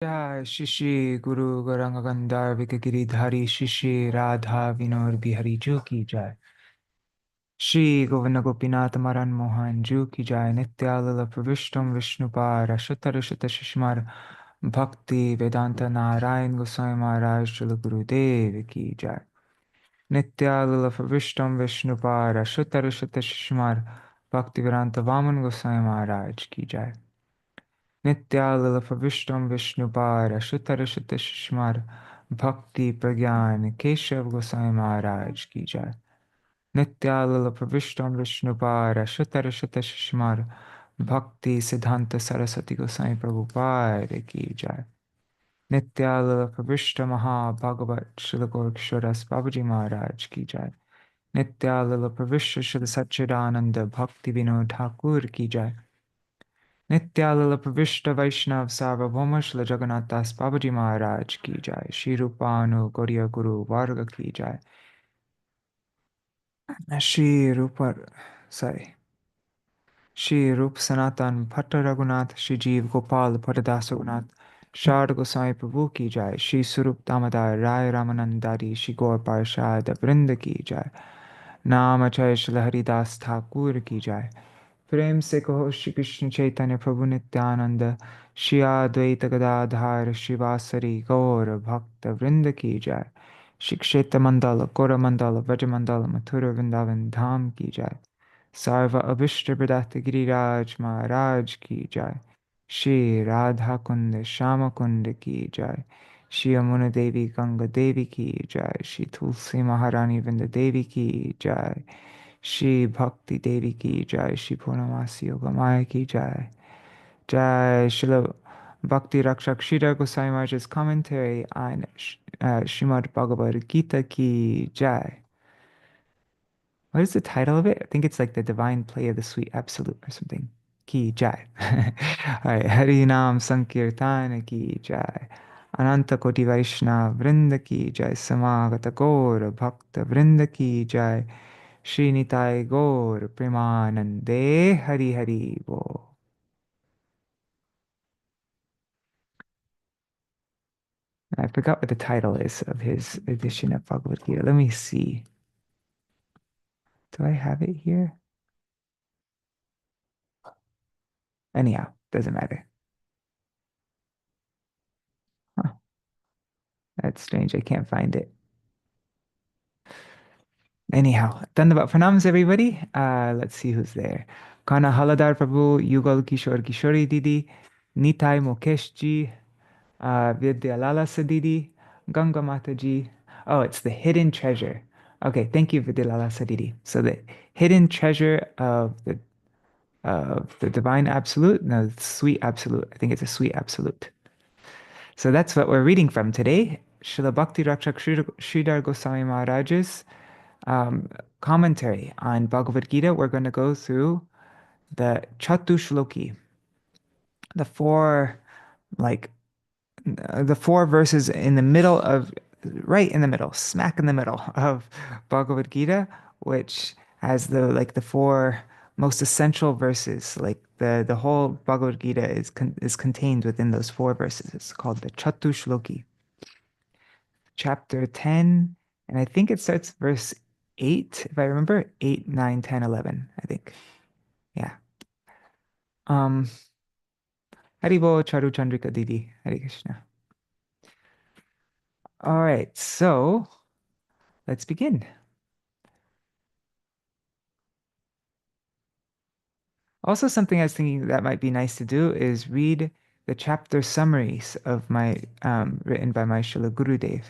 Jai Shishi Guru Gauranga Gandharvika Giridhari Shishi Radha Vinod Bihari Ju ki Jai. Shri Govinda Gopinath Maran Mohan Ju ki Jai. Nityalala Pravishtam Vishnupara Shatarashata Shishmar Bhakti Vedanta Narayan Goswami Maharaj Srila Gurudev ki Jai. Nityalala Pravishtam Vishnupara Shatarashata Shishmar Bhakti Vedanta Vaman Goswami Maharaj ki Jai. Nityalala Pravishtam Vishnupara Shatarashata Shishmar Bhakti Pragyan Keshav Goswami Maharaj ki Jai. Nityalala Pravishtam Vishnupara Shatarashata Shishmar Bhakti Siddhanta Saraswati Goswami Prabhupada ki Jai. Nityalala Pravishta Maha Bhagavat Srila Gaurksharas Babaji Maharaj ki Jai. Nityalala Pravishta Srila Satchidananda Bhakti Vinod Thakur ki Jai. Nityalala Pravishta Vaishnav Sarvabhauma Srila Jagannath Das Babaji Maharaj ki Jai. Shri Rupanu Gauriya Guru Varga ki Jai. Shri Rupa, Shri Rup Sanatan Bhatta Raghunath, Shri Jeev Gopal Bhattadas Raghunath, Sharda Goswami Prabhu ki Jai. Shri Surup Damodar Rai Ramanandari, Shri Gaur Parshad Vrinda ki Jai. Namachay Shri Haridas Thakur ki Jai. प्रेम से कहो श्री कृष्ण चैतन्य प्रभु नित्यानंद श्री अद्वैत गदाधर शिवासरी गौर भक्त वृंद की जय। श्री क्षेत्र मंडल गौर मंडल व्रज मंडल मथुर वृंदावन धाम की जय। सर्व अभिष्ट प्रदत्त गिरिराज महाराज की जय। श्री राधा कुंड श्याम कुंड की जय। श्री यमुना देवी गंगा देवी की जय। श्री तुलसी महारानी वृंद देवी की जय। Shri Bhakti Devi ki Jai. Shri Purnamasi Yoga Maya ki Jai. Jai Śrīla Bhakti Rakṣaka Śrīdhara Gosvāmī Mahārāja's commentary on Srimad Bhagavad-gītā ki Jai. What is the title of it? I think it's like the Divine Play of the Sweet Absolute or something. Ki Jai. Alright, Hari Nam Sankirtana ki Jai. Ananta Koti Vaishnava Vrinda ki Jai. Samagata Gaura Bhakta Vrinda ki Jai. Shri Nitai Gaur Premanande Hari Hari Bo. I forgot what the title is of his edition of Bhagavad-gītā. Let me see. Do I have it here? Anyhow, doesn't matter. Huh. That's strange. I can't find it. Anyhow, Dandavat Pranams, everybody. Let's see who's there. Kana Haladar Prabhu, Yugal Kishore Kishori Didi, Nitai Mukesh ji, Vidya Lala Sadidi, Ganga Mataji. Oh, it's the hidden treasure. Okay, thank you, Vidya Lala Sadidi. So the hidden treasure of the divine absolute, no, the sweet absolute. I think it's a sweet absolute. So that's what we're reading from today. Śrīla Bhakti Rakṣaka Śrīdhara Gosvāmī Mahārāja's commentary on Bhagavad-gītā. We're going to go through the Catuḥ-ślokī, the four verses in the middle of, right in the middle, smack in the middle of Bhagavad-gītā, which has the four most essential verses. Like the whole Bhagavad-gītā is contained within those four verses. It's called the Catuḥ-ślokī. Chapter 10, and I think it starts verse 8, if I remember. 8, 9, 10, 11, I think. Yeah. Haribo Charu Chandrika Didi. Hare Krishna. All right, so let's begin. Also, something I was thinking that might be nice to do is read the chapter summaries of my written by my Srila Gurudev.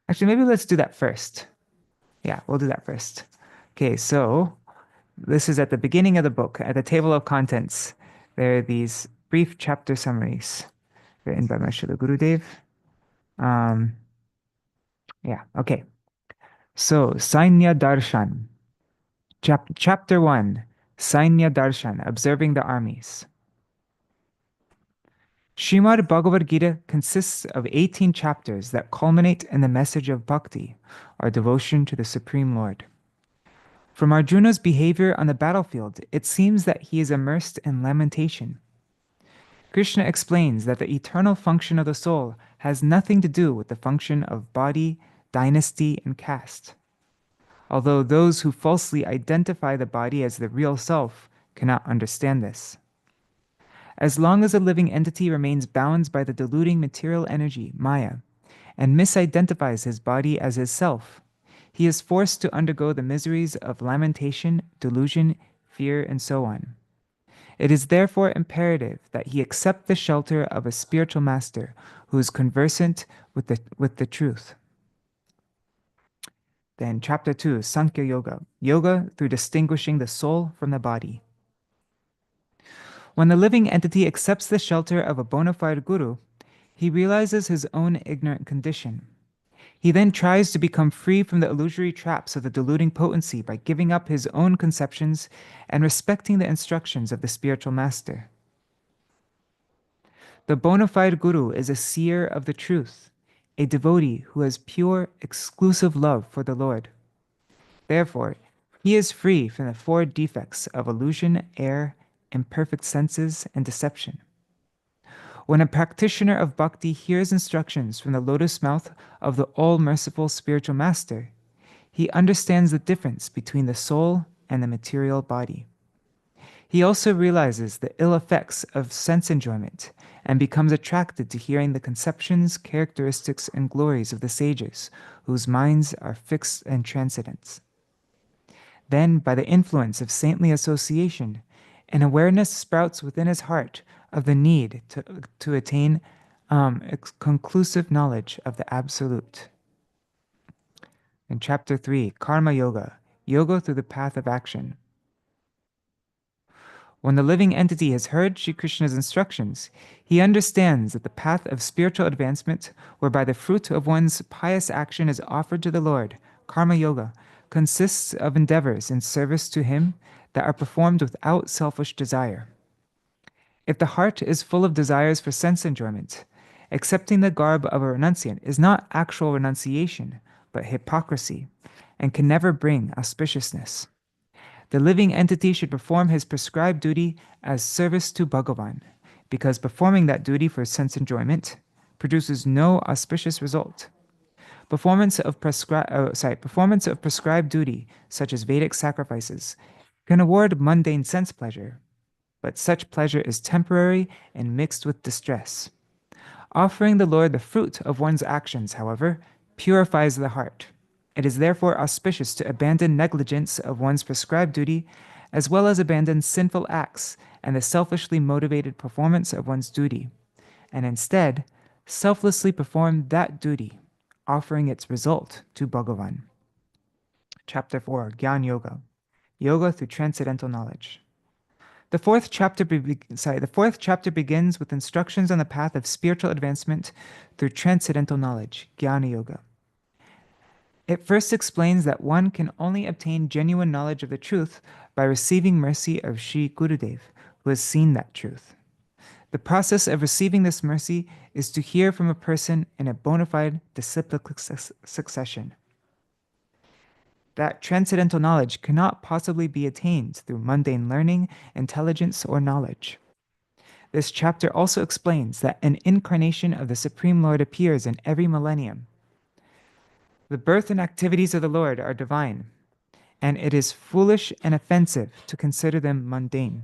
Actually, maybe let's do that first. Yeah, we'll do that first. Okay, so this is at the beginning of the book. At the table of contents, there are these brief chapter summaries written by my Srila Gurudev. Yeah, okay. So, Sainya Darshan. Chapter 1, Sainya Darshan, Observing the Armies. Srimad Bhagavad-gītā consists of 18 chapters that culminate in the message of bhakti, or devotion to the Supreme Lord. From Arjuna's behavior on the battlefield, it seems that he is immersed in lamentation. Krishna explains that the eternal function of the soul has nothing to do with the function of body, dynasty, and caste. Although those who falsely identify the body as the real self cannot understand this. As long as a living entity remains bound by the deluding material energy, Maya, and misidentifies his body as his self, he is forced to undergo the miseries of lamentation, delusion, fear, and so on. It is therefore imperative that he accept the shelter of a spiritual master who is conversant with the truth. Then chapter 2, Sankhya Yoga, yoga through distinguishing the soul from the body. When the living entity accepts the shelter of a bona fide guru, he realizes his own ignorant condition. He then tries to become free from the illusory traps of the deluding potency by giving up his own conceptions and respecting the instructions of the spiritual master. The bona fide guru is a seer of the truth, a devotee who has pure, exclusive love for the Lord. Therefore, he is free from the 4 defects of illusion, error, imperfect senses, and deception. When a practitioner of bhakti hears instructions from the lotus mouth of the all-merciful spiritual master, he understands the difference between the soul and the material body. He also realizes the ill effects of sense enjoyment and becomes attracted to hearing the conceptions, characteristics, and glories of the sages, whose minds are fixed and transcendent. Then, by the influence of saintly association, an awareness sprouts within his heart of the need to attain conclusive knowledge of the Absolute. In chapter 3, Karma Yoga, yoga through the path of action. When the living entity has heard Sri Krishna's instructions, he understands that the path of spiritual advancement, whereby the fruit of one's pious action is offered to the Lord, Karma Yoga, consists of endeavors in service to him that are performed without selfish desire. If the heart is full of desires for sense enjoyment, accepting the garb of a renunciant is not actual renunciation, but hypocrisy, and can never bring auspiciousness. The living entity should perform his prescribed duty as service to Bhagavan, because performing that duty for sense enjoyment produces no auspicious result. Performance of prescribed duty, such as Vedic sacrifices, can award mundane sense pleasure, but such pleasure is temporary and mixed with distress. Offering the Lord the fruit of one's actions, however, purifies the heart. It is therefore auspicious to abandon negligence of one's prescribed duty, as well as abandon sinful acts and the selfishly motivated performance of one's duty, and instead, selflessly perform that duty, offering its result to Bhagavan. Chapter 4, Gyan Yoga, yoga through transcendental knowledge. The fourth chapter begins with instructions on the path of spiritual advancement through transcendental knowledge, Jnana Yoga. It first explains that one can only obtain genuine knowledge of the truth by receiving mercy of Sri Gurudev, who has seen that truth. The process of receiving this mercy is to hear from a person in a bona fide disciplic succession. That transcendental knowledge cannot possibly be attained through mundane learning, intelligence, or knowledge. This chapter also explains that an incarnation of the Supreme Lord appears in every millennium. The birth and activities of the Lord are divine, and it is foolish and offensive to consider them mundane.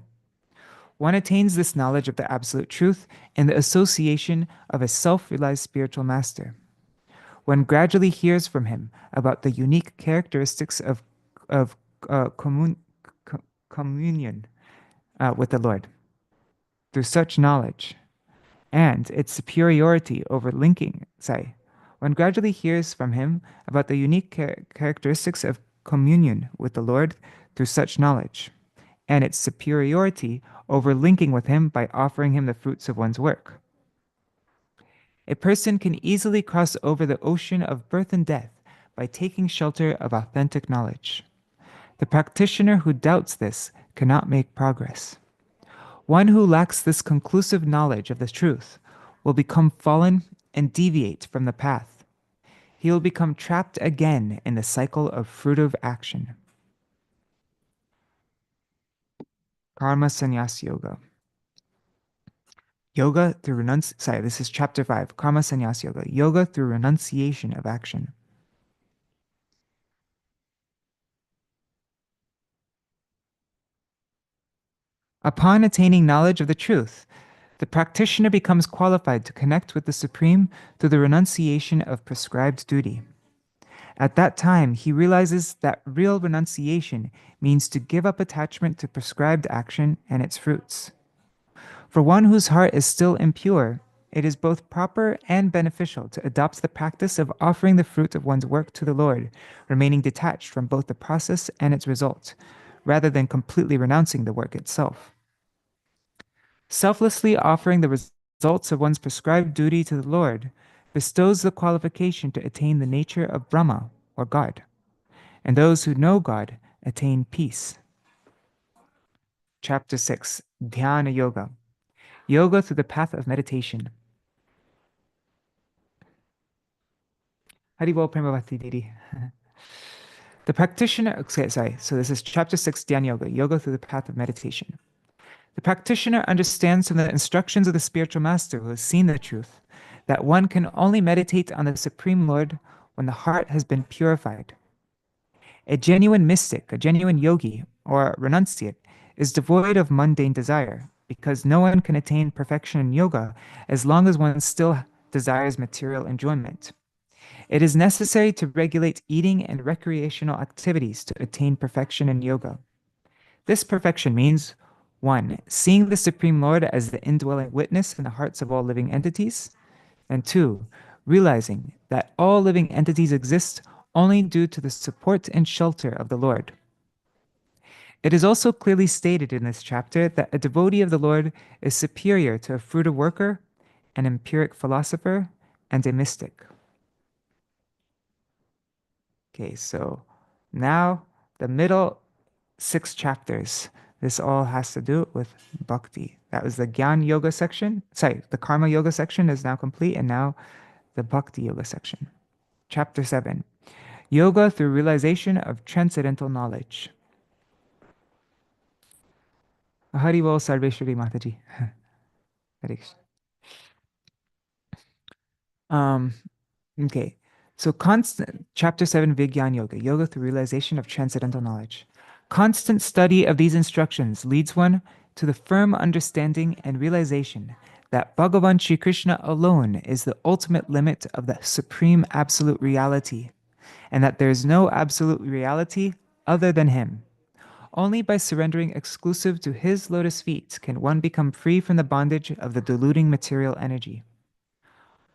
One attains this knowledge of the absolute truth in the association of a self-realized spiritual master. One gradually hears from him about the unique characteristics of communion with the Lord. Through such knowledge and its superiority over one gradually hears from him about the unique characteristics of communion with the Lord through such knowledge, and its superiority over linking with him by offering him the fruits of one's work. A person can easily cross over the ocean of birth and death by taking shelter of authentic knowledge. The practitioner who doubts this cannot make progress. One who lacks this conclusive knowledge of the truth will become fallen and deviate from the path. He will become trapped again in the cycle of fruitive action. Karma Sannyas Yoga. Yoga through renunciation. This is chapter 5, Karma Sannyas Yoga. Yoga through renunciation of action. Upon attaining knowledge of the truth, the practitioner becomes qualified to connect with the Supreme through the renunciation of prescribed duty. At that time, he realizes that real renunciation means to give up attachment to prescribed action and its fruits. For one whose heart is still impure, it is both proper and beneficial to adopt the practice of offering the fruit of one's work to the Lord, remaining detached from both the process and its result, rather than completely renouncing the work itself. Selflessly offering the results of one's prescribed duty to the Lord bestows the qualification to attain the nature of Brahma, or God, and those who know God attain peace. Chapter 6, Dhyana Yoga. Yoga through the path of meditation. Haribol Premavati Didi. The practitioner, okay, sorry, so this is chapter 6, Dhyana Yoga, Yoga through the path of meditation. The practitioner understands from the instructions of the spiritual master who has seen the truth that one can only meditate on the Supreme Lord when the heart has been purified. A genuine mystic, a genuine yogi, or renunciate is devoid of mundane desire because no one can attain perfection in yoga as long as one still desires material enjoyment. It is necessary to regulate eating and recreational activities to attain perfection in yoga. This perfection means 1. Seeing the Supreme Lord as the indwelling witness in the hearts of all living entities. And 2. Realizing that all living entities exist only due to the support and shelter of the Lord. It is also clearly stated in this chapter that a devotee of the Lord is superior to a fruita worker, an empiric philosopher, and a mystic. Okay, so now the middle 6 chapters. This all has to do with bhakti. That was the Gyan Yoga section. Sorry, the Karma Yoga section is now complete, and now the Bhakti Yoga section. Chapter 7, Yoga through realization of transcendental knowledge. Hari Bol Sarveshwari Mataji. Hare Krishna. Okay, so chapter 7, Vigyan Yoga, Yoga through realization of transcendental knowledge. Constant study of these instructions leads one to the firm understanding and realization that Bhagavan Shri Krishna alone is the ultimate limit of the supreme absolute reality, and that there is no absolute reality other than him. Only by surrendering exclusive to his lotus feet can one become free from the bondage of the deluding material energy.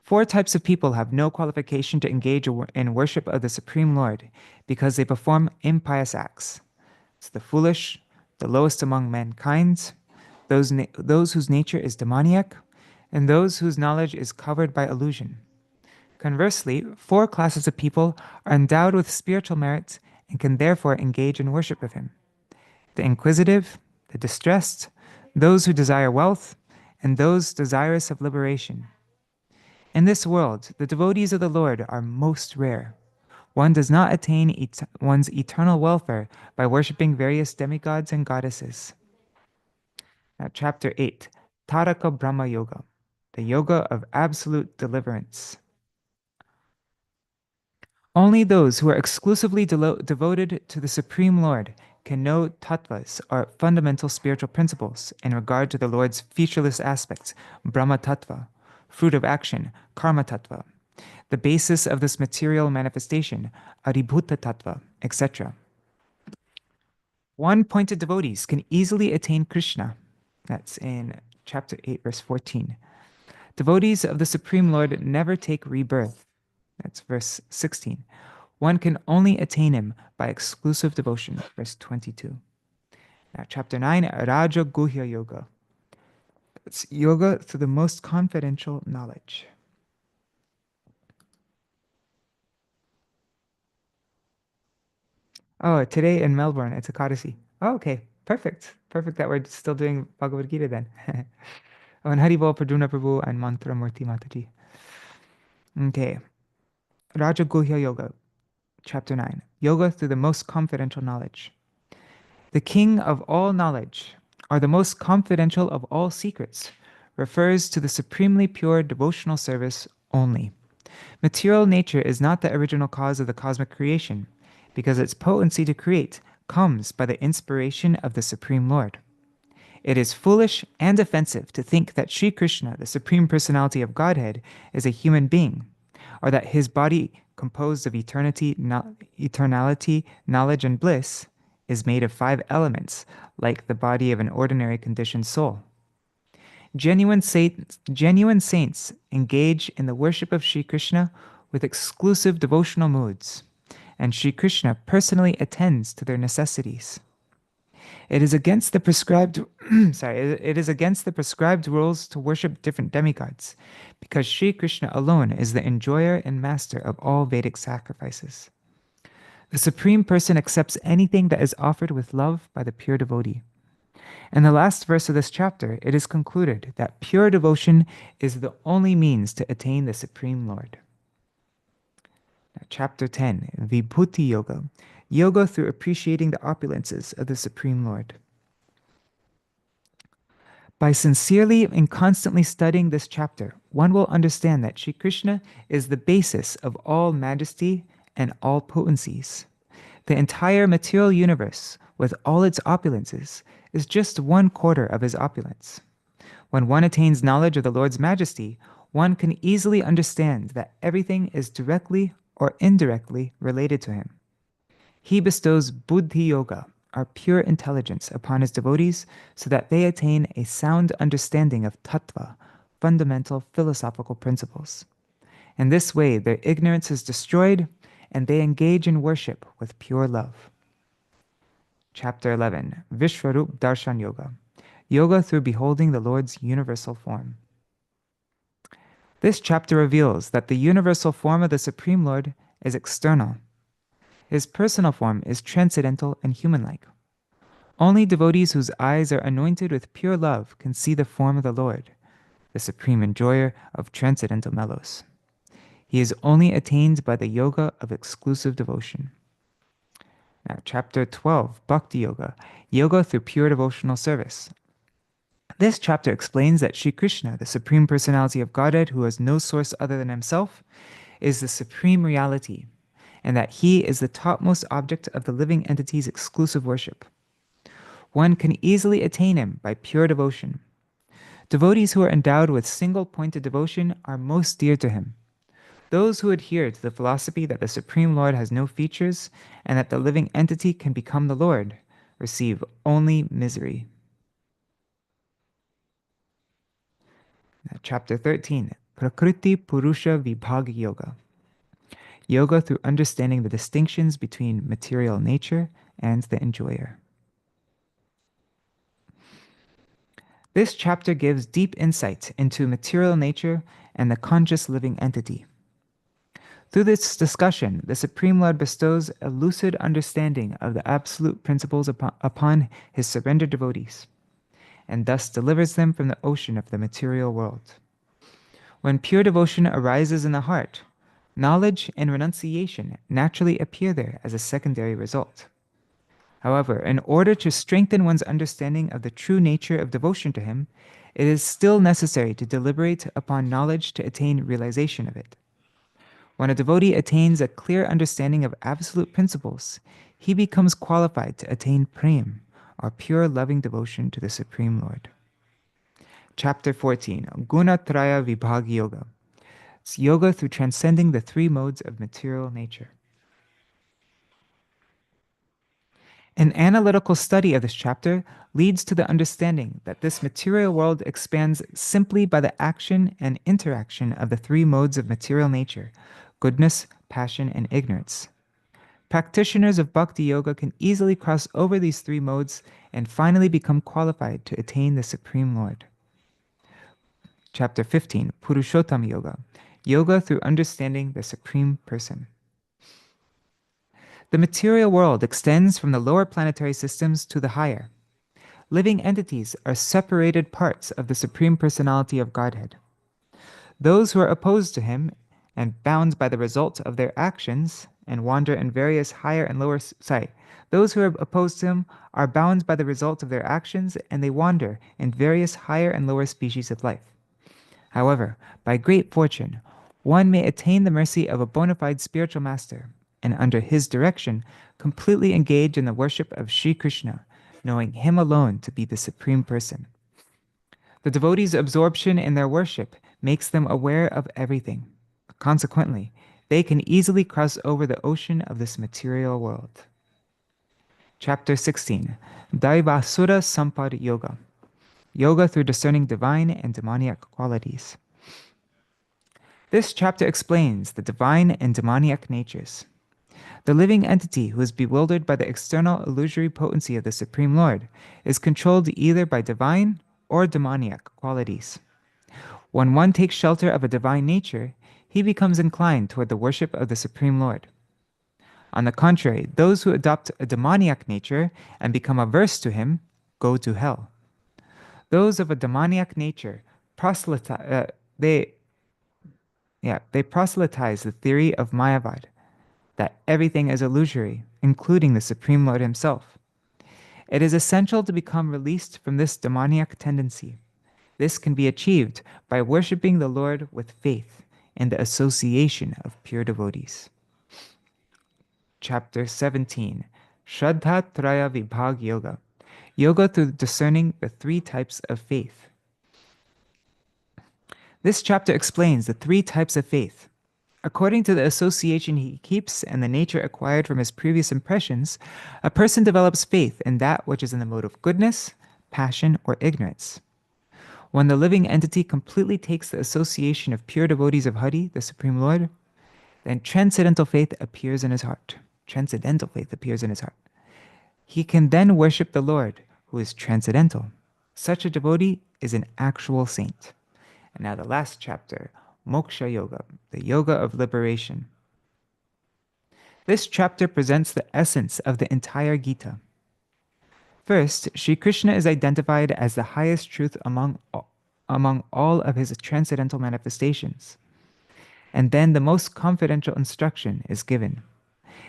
4 types of people have no qualification to engage in worship of the Supreme Lord because they perform impious acts. It's the foolish, the lowest among mankind, those whose nature is demoniac, and those whose knowledge is covered by illusion. Conversely, 4 classes of people are endowed with spiritual merits and can therefore engage in worship of him: the inquisitive, the distressed, those who desire wealth, and those desirous of liberation. In this world, the devotees of the Lord are most rare. One does not attain one's eternal welfare by worshipping various demigods and goddesses. Now, chapter 8, Taraka Brahma Yoga, the yoga of absolute deliverance. Only those who are exclusively devoted to the Supreme Lord can know tattvas, or fundamental spiritual principles, in regard to the Lord's featureless aspects, Brahma tattva, fruit of action, karma tattva, the basis of this material manifestation, adhibhuta tattva, etc. One-pointed devotees can easily attain Krishna. That's in chapter 8, verse 14. Devotees of the Supreme Lord never take rebirth. That's verse 16. One can only attain him by exclusive devotion, verse 22. Now, chapter 9, Raja Guhya Yoga. It's yoga through the most confidential knowledge. Oh, today in Melbourne, it's Ekadasi. Oh, okay, perfect. Perfect that we're still doing Bhagavad-gītā then. Oh, and Haribol Praduna Prabhu and Mantra Murti Mataji. Okay. Raja Guhya Yoga, chapter 9. Yoga through the most confidential knowledge. The king of all knowledge, or the most confidential of all secrets, refers to the supremely pure devotional service only. Material nature is not the original cause of the cosmic creation, because its potency to create comes by the inspiration of the Supreme Lord. It is foolish and offensive to think that Sri Krishna, the Supreme Personality of Godhead, is a human being, or that his body, composed of eternality, knowledge, and bliss, is made of 5 elements, like the body of an ordinary conditioned soul. Genuine saints engage in the worship of Sri Krishna with exclusive devotional moods, and Sri Krishna personally attends to their necessities. It is against the prescribed rules to worship different demigods, because Sri Krishna alone is the enjoyer and master of all Vedic sacrifices. The Supreme Person accepts anything that is offered with love by the pure devotee. In the last verse of this chapter, it is concluded that pure devotion is the only means to attain the Supreme Lord. Now, Chapter 10, Vibhuti Yoga, Yoga through appreciating the opulences of the Supreme Lord. By sincerely and constantly studying this chapter, one will understand that Sri Krishna is the basis of all majesty and all potencies. The entire material universe, with all its opulences, is just 1/4 of his opulence. When one attains knowledge of the Lord's majesty, one can easily understand that everything is directly or indirectly related to him. He bestows Buddhi Yoga, our pure intelligence, upon his devotees so that they attain a sound understanding of tattva, fundamental philosophical principles. In this way, their ignorance is destroyed and they engage in worship with pure love. Chapter 11, Vishwarup Darshan Yoga, Yoga through beholding the Lord's universal form. This chapter reveals that the universal form of the Supreme Lord is external. His personal form is transcendental and human-like. Only devotees whose eyes are anointed with pure love can see the form of the Lord, the supreme enjoyer of transcendental mellows. He is only attained by the yoga of exclusive devotion. Now, Chapter 12, Bhakti Yoga, Yoga through pure devotional service. This chapter explains that Sri Krishna, the Supreme Personality of Godhead, who has no source other than himself, is the supreme reality, and that he is the topmost object of the living entity's exclusive worship. One can easily attain him by pure devotion. Devotees who are endowed with single-pointed devotion are most dear to him. Those who adhere to the philosophy that the Supreme Lord has no features and that the living entity can become the Lord receive only misery. Now, Chapter 13, Prakriti Purusha Vibhag Yoga, Yoga through understanding the distinctions between material nature and the enjoyer. This chapter gives deep insight into material nature and the conscious living entity. Through this discussion, the Supreme Lord bestows a lucid understanding of the absolute principles upon his surrendered devotees, and thus delivers them from the ocean of the material world. When pure devotion arises in the heart, knowledge and renunciation naturally appear there as a secondary result. However, in order to strengthen one's understanding of the true nature of devotion to him, it is still necessary to deliberate upon knowledge to attain realization of it. When a devotee attains a clear understanding of absolute principles, he becomes qualified to attain prem, or pure loving devotion to the Supreme Lord. Chapter 14, Gunatraya Vibhag Yoga. It's yoga through transcending the 3 modes of material nature. An analytical study of this chapter leads to the understanding that this material world expands simply by the action and interaction of the 3 modes of material nature: goodness, passion, and ignorance. Practitioners of Bhakti Yoga can easily cross over these 3 modes and finally become qualified to attain the Supreme Lord. Chapter 15, Purushottam Yoga, Yoga through understanding the Supreme Person. The material world extends from the lower planetary systems to the higher. Living entities are separated parts of the Supreme Personality of Godhead. Those who are opposed to him and bound by the result of their actions and wander in various higher and lower those who are opposed to him are bound by the result of their actions and they wander in various higher and lower species of life. However, by great fortune, one may attain the mercy of a bona fide spiritual master, and under his direction, completely engage in the worship of Sri Krishna, knowing him alone to be the Supreme Person. The devotees' absorption in their worship makes them aware of everything. Consequently, they can easily cross over the ocean of this material world. Chapter 16, Daivasura Sampad Yoga. Yoga through discerning divine and demoniac qualities. This chapter explains the divine and demoniac natures. The living entity who is bewildered by the external illusory potency of the Supreme Lord is controlled either by divine or demoniac qualities. When one takes shelter of a divine nature, he becomes inclined toward the worship of the Supreme Lord. On the contrary, those who adopt a demoniac nature and become averse to him go to hell. Those of a demoniac nature they proselytize the theory of Mayavad, that everything is illusory, including the Supreme Lord himself. It is essential to become released from this demoniac tendency. This can be achieved by worshiping the Lord with faith and the association of pure devotees. Chapter 17, Shraddha Traya Vibhag Yoga. Yoga through discerning the three types of faith. This chapter explains the three types of faith. According to the association he keeps and the nature acquired from his previous impressions, a person develops faith in that which is in the mode of goodness, passion, or ignorance. When the living entity completely takes the association of pure devotees of Hari, the Supreme Lord, then transcendental faith appears in his heart. Transcendental faith appears in his heart. He can then worship the Lord, who is transcendental. Such a devotee is an actual saint. And now the last chapter, Moksha Yoga, the yoga of liberation. This chapter presents the essence of the entire Gita. First, Sri Krishna is identified as the highest truth among all of his transcendental manifestations. And then the most confidential instruction is given.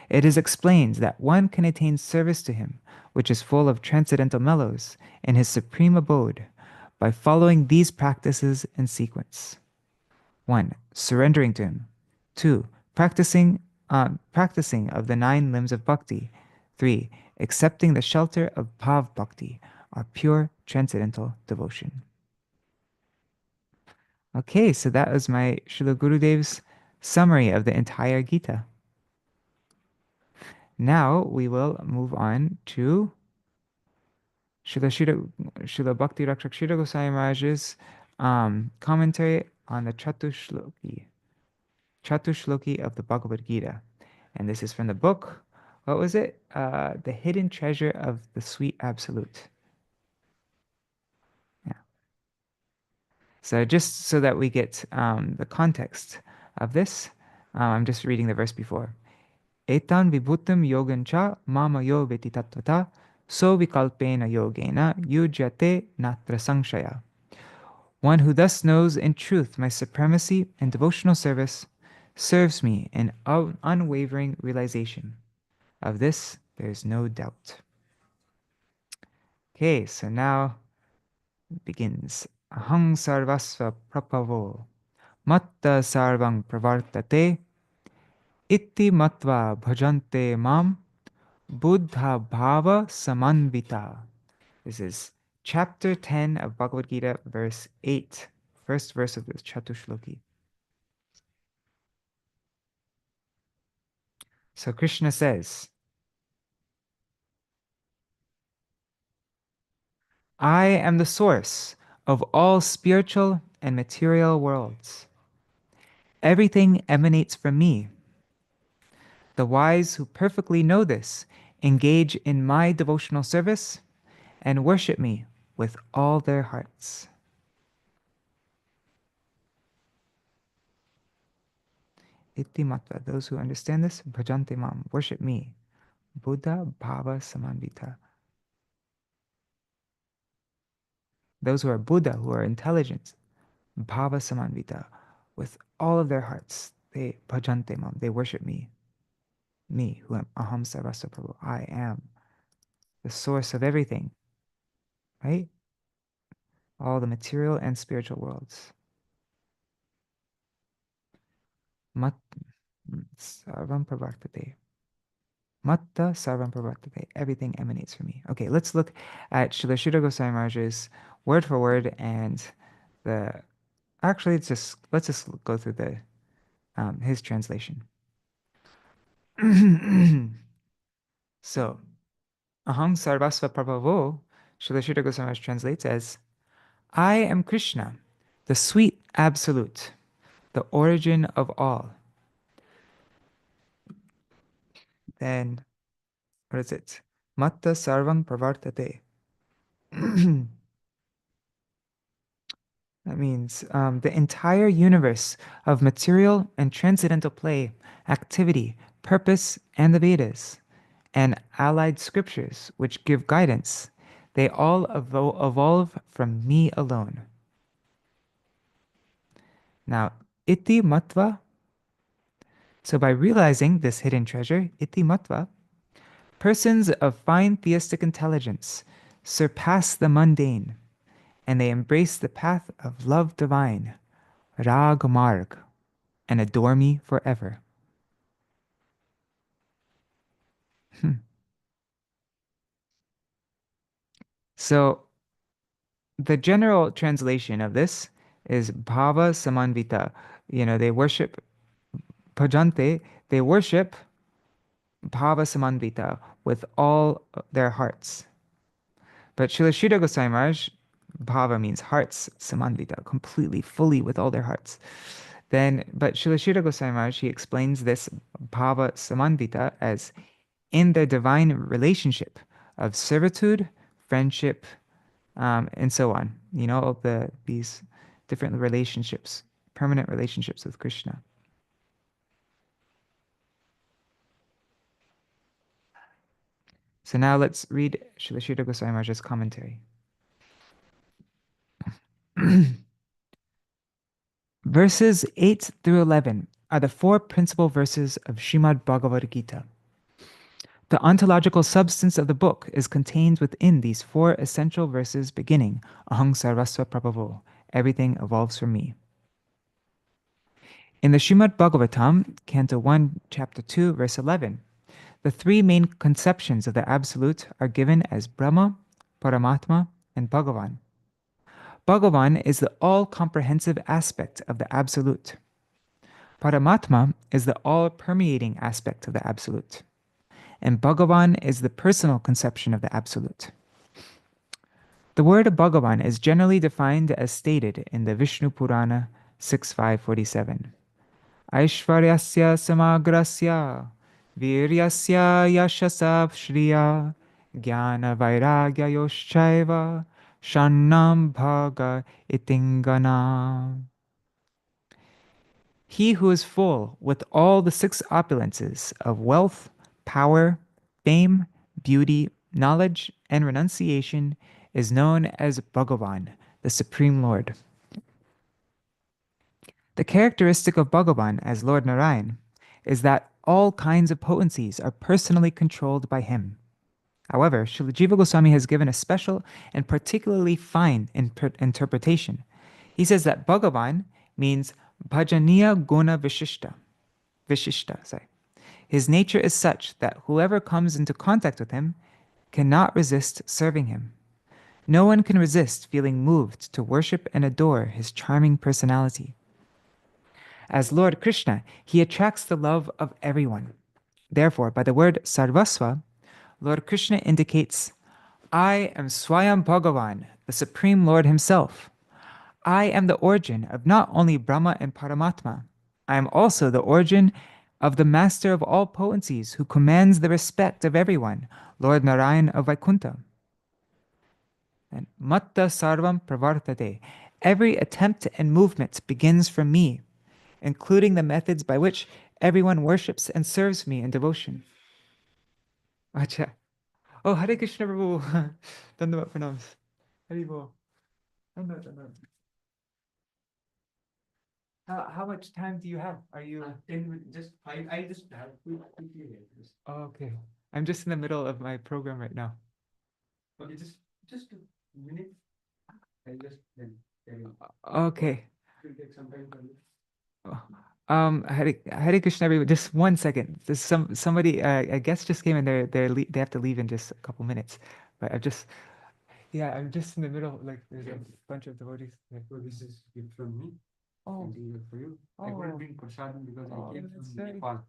It is explained that one can attain service to him, which is full of transcendental mellows, in his supreme abode, by following these practices in sequence. 1. Surrendering to him. 2. Practicing of the 9 limbs of bhakti. 3. Accepting the shelter of bhav bhakti, or pure transcendental devotion. Okay, so that was my Srila Gurudev's summary of the entire Gita. Now we will move on to Śrīla Bhakti Rakṣaka Śrīdhara Gosvāmī Mahārāja's commentary on the Catuḥ-ślokī of the Bhagavad-gītā. And this is from the book, what was it? The Hidden Treasure of the Sweet Absolute. Yeah. So just so that we get the context of this, I'm just reading the verse before. Etan vibhutam yogancha mama yo veti tattvata so vikalpena yogena yujyate natra samshaya. One who thus knows in truth my supremacy and devotional service serves me in unwavering realization. Of this, there is no doubt. Okay, so now it begins. Ahang sarvasva prapavo matta sarvang pravartate itti matva bhajante mam buddha bhava samanvita. This is chapter 10 of Bhagavad-gītā, verse 8, first verse of the Catuḥ-ślokī. So Krishna says, I am the source of all spiritual and material worlds. Everything emanates from me. The wise who perfectly know this engage in my devotional service and worship me with all their hearts. Itti matva, those who understand this, bhajante mam, worship me. Buddha bhava samanvita. Those who are Buddha, who are intelligent, bhava samanvita, with all of their hearts, they bhajante mam, they worship me. Me, who am aham sarvasva prabhu, I am the source of everything, right? All the material and spiritual worlds. Mat sarvam pravartate. Matta sarvam pravartate. Everything emanates from me. Okay, let's look at Śrīla Gosvāmī Mahārāja's word for word and the. Actually, let's just go through the his translation. So, Aham Sarvasva Prabhavo, Śrīla Gosvāmī Mahārāja translates as, I am Krishna, the sweet absolute, the origin of all. Then, what is it? Matta sarvam pravartate. That means the entire universe of material and transcendental play, activity, purpose, and the Vedas, and allied scriptures which give guidance, they all evolve from me alone. Now, iti matva. So by realizing this hidden treasure, iti matva, persons of fine theistic intelligence surpass the mundane, and they embrace the path of love divine, Rag Marg, and adore me forever. So the general translation of this is Bhava Samanvita. They worship Bhajante, they worship Bhava Samanvita with all their hearts. But Śrīla Gosvāmī Mahārāja, Bhava means hearts, Samanvita, completely, fully with all their hearts. But Śrīla Gosvāmī Mahārāja, he explains this Bhava Samanvita as in their divine relationship of servitude, friendship, and so on. All these different relationships, permanent relationships with Krishna. So now let's read Śrīla Gosvāmī Mahārāja's commentary. Verses 8 through 11 are the four principal verses of Srimad Bhagavad-gītā. The ontological substance of the book is contained within these four essential verses beginning, Aham Sarvasva Prabhavo, everything evolves from me. In the Srimad Bhagavatam, Canto 1, Chapter 2, Verse 11, the three main conceptions of the Absolute are given as Brahma, Paramatma, and Bhagavan. Bhagavan is the all-comprehensive aspect of the Absolute. Paramatma is the all-permeating aspect of the Absolute. And Bhagavan is the personal conception of the Absolute. The word Bhagavan is generally defined as stated in the Vishnu Purana 6.5.47. Aishvaryasya samagrasya viryasya yashasa shriya jnana vairagya yoshchaiva shannam bhaga itingana. He who is full with all the six opulences of wealth, power, fame, beauty, knowledge, and renunciation is known as Bhagavan, the Supreme Lord. The characteristic of Bhagavan as Lord Narayan is that all kinds of potencies are personally controlled by him. However, Srila Jiva Goswami has given a special and particularly fine interpretation. He says that Bhagavan means Bhajaniya Guna Vishishta. His nature is such that whoever comes into contact with him cannot resist serving him. No one can resist feeling moved to worship and adore his charming personality. As Lord Krishna, he attracts the love of everyone. Therefore, by the word Sarvasva, Lord Krishna indicates, I am Swayam Bhagavan, the Supreme Lord himself. I am the origin of not only Brahma and Paramatma, I am also the origin of the master of all potencies who commands the respect of everyone, Lord Narayan of Vaikuntha. And Matta Sarvam Pravartate, every attempt and movement begins from me, including the methods by which everyone worships and serves me in devotion. Acha. Oh, Hare Krishna Prabhu. Dandavat pranams. Hari Bol. Dandavat. How much time do you have? Are you just five? I just have quick period. Oh, okay. I'm just in the middle of my program right now. Okay, just a minute. I just then tell you. Okay. It will take some time for you. Hare Krishna, everyone. Just 1 second. There's somebody. I guess just came in. They have to leave in just a couple minutes. But I'm just in the middle. Like there's a bunch of devotees. So this is gift from me. Oh, And these are for you. I couldn't bring prasadam because I came that's from very. Nepal.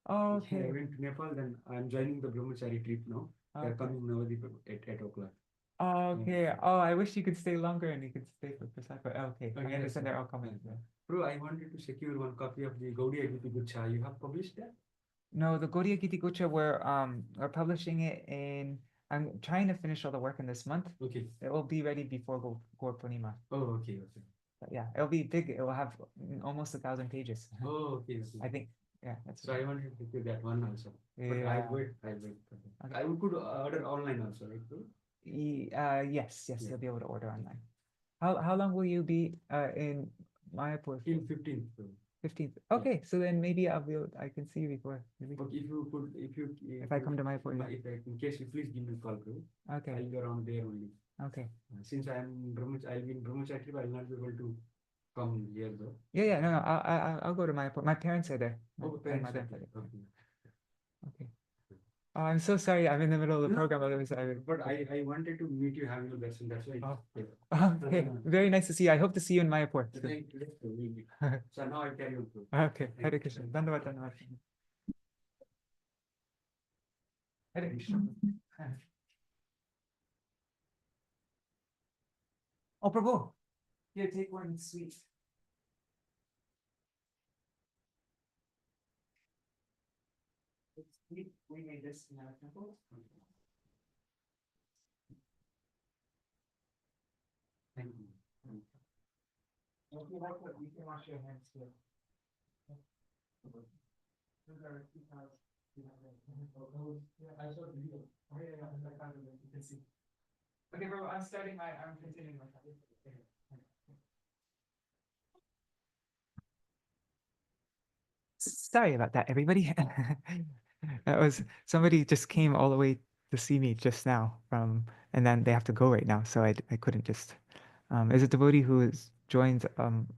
Oh, I okay. went to Nepal, then I'm joining the brahmachari trip now. They're Okay. coming Navadip at 8 o'clock. Oh, okay. Oh, I wish you could stay longer and you could stay for Prasad. But okay, I yes, understand they're all coming. Yeah. Bro, I wanted to secure one copy of the Gaudiya Giti Gucha. You have published that? No, the Gaudiya Giti Gucha, we're publishing it in. I'm trying to finish all the work in this month. Okay. It will be ready before Gaur Purnima. Oh, okay, okay. But yeah, it'll be big. It will have almost 1,000 pages. Oh, okay, okay. I think. Yeah, that's. So I wanted to secure that one also. But Yeah. I wait. Okay. I could order online also, right? Bro? Yes, Yeah. you'll be able to order online. How long will you be in Mayapur? In 15th. Bro. 15th. Okay, so then maybe I can see you before. Maybe. But If I come to Mayapur, yeah. in case you please give me a call, bro. Okay. I'll be around there only. Okay. Since I'll be in brahmachari, I'll not be able to come here though. Yeah, no, I'll go to Mayapur. My parents are there. Oh, My parents. grandfather. Okay. Okay. Oh, I'm so sorry. I'm in the middle of the No, program. Otherwise, But I wanted to meet you, having a darshan. That's why. Oh, okay. Very nice to see you. I hope to see you in Mayapur. Thank you. So now I carry on. Bro. Okay. Hare Krishna. Dandavad. Hare Krishna. Oh, Prabhu. Here, take one sweet. We made this in our temple. Thank you. If you like it, you can wash your hands here. Those are 2,000. Yeah, I showed the video. Oh, yeah, I found it. You can see. Okay, bro, I'm continuing my topic. Sorry about that, everybody. That was somebody just came all the way to see me just now and then they have to go right now, so I couldn't just. Is a devotee who has joined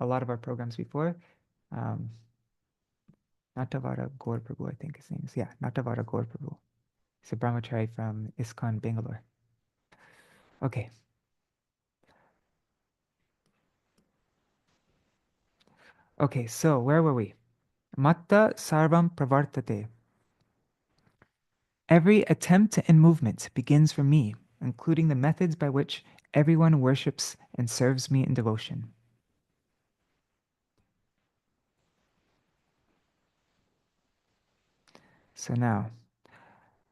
a lot of our programs before. Natavara Gaur Prabhu, I think his name is. Yeah, Natavara Gaur Prabhu. He's a brahmachari from ISKCON, Bangalore. Okay. Okay, so where were we? Matta sarvam pravartate. Every attempt and movement begins from me, including the methods by which everyone worships and serves me in devotion. So now,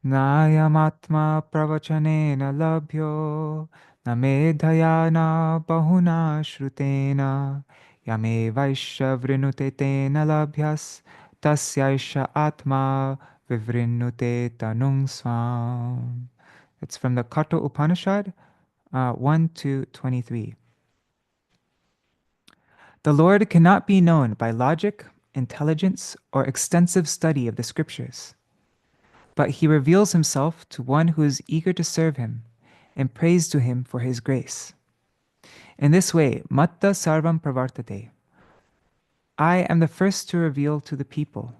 Nayamatma pravachanena labhyo namedhaya na bahuna shrutena yame vaishya vrinute tena labhyas tasyaisha atma vivrinute tanung swam. It's from the Catuḥ Upanishad, 1 to 23. The Lord cannot be known by logic, intelligence, or extensive study of the scriptures. But he reveals himself to one who is eager to serve him and prays to him for his grace. In this way, Matta Sarvam Pravartate. I am the first to reveal to the people.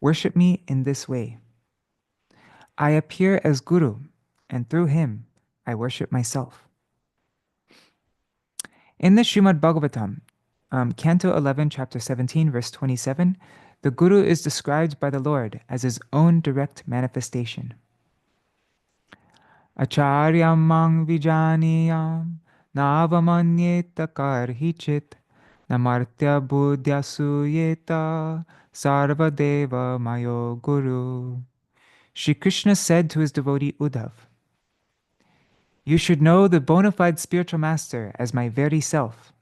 Worship me in this way. I appear as Guru, and through him I worship myself. In the Srimad Bhagavatam, Canto 11, Chapter 17, verse 27, the Guru is described by the Lord as his own direct manifestation. Acharyam mang vijaniyam navamanyeta karhichit namartya buddhya suyeta sarvadeva mayo guru. Shri Krishna said to his devotee Uddhav, "You should know the bona fide spiritual master as my very self.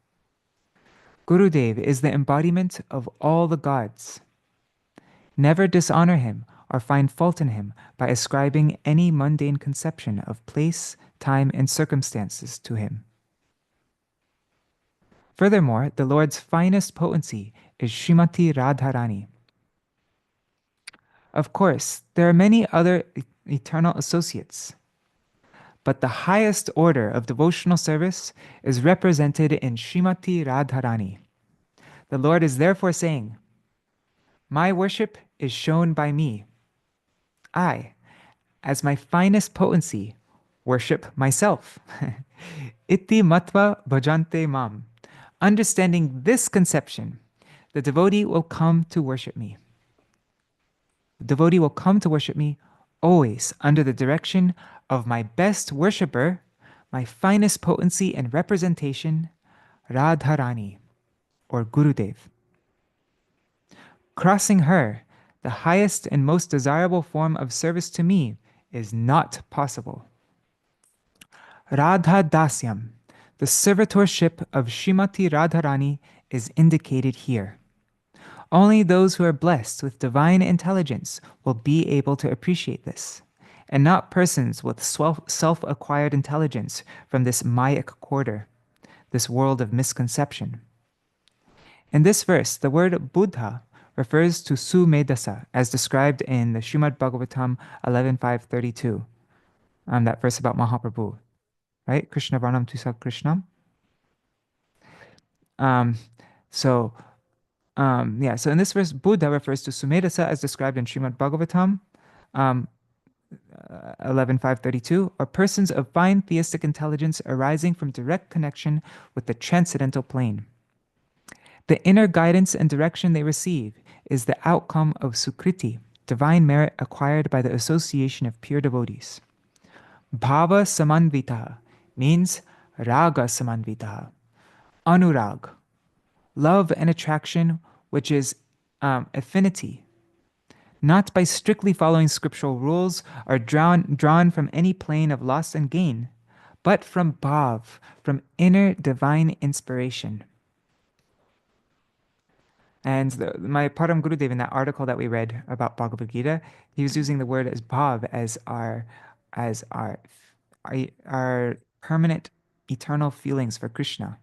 Gurudev is the embodiment of all the gods. Never dishonor him or find fault in him by ascribing any mundane conception of place, time, and circumstances to him." Furthermore, the Lord's finest potency is Srimati Radharani. Of course, there are many other eternal associates, but the highest order of devotional service is represented in Srimati Radharani. The Lord is therefore saying, my worship is shown by me. I, as my finest potency, worship myself. Iti matva bhajante mam. Understanding this conception, the devotee will come to worship me. The devotee will come to worship me always under the direction of my best worshipper, my finest potency and representation, Radharani, or Gurudev. Crossing her, the highest and most desirable form of service to me, is not possible. Radha Dasyam, the servitorship of Srimati Radharani, is indicated here. Only those who are blessed with divine intelligence will be able to appreciate this, and not persons with self-acquired intelligence from this Mayic quarter, this world of misconception. In this verse, the word Buddha refers to Sumedasa, as described in the Srimad Bhagavatam 11.5.32, that verse about Mahaprabhu, right? Krishna Varnam Tusa Krishnam. So in this verse, Buddha refers to Sumedasa as described in Srimad Bhagavatam 11.5.32, or persons of fine theistic intelligence arising from direct connection with the transcendental plane. The inner guidance and direction they receive is the outcome of Sukriti, divine merit acquired by the association of pure devotees. Bhava Samanvitaha means Raga Samanvitaha, Anurag, love and attraction, which is affinity, not by strictly following scriptural rules or drawn from any plane of loss and gain, but from bhav, from inner divine inspiration. And my Param Gurudev, in that article that we read about Bhagavad-gītā, he was using the word as bhav as our permanent eternal feelings for Krishna.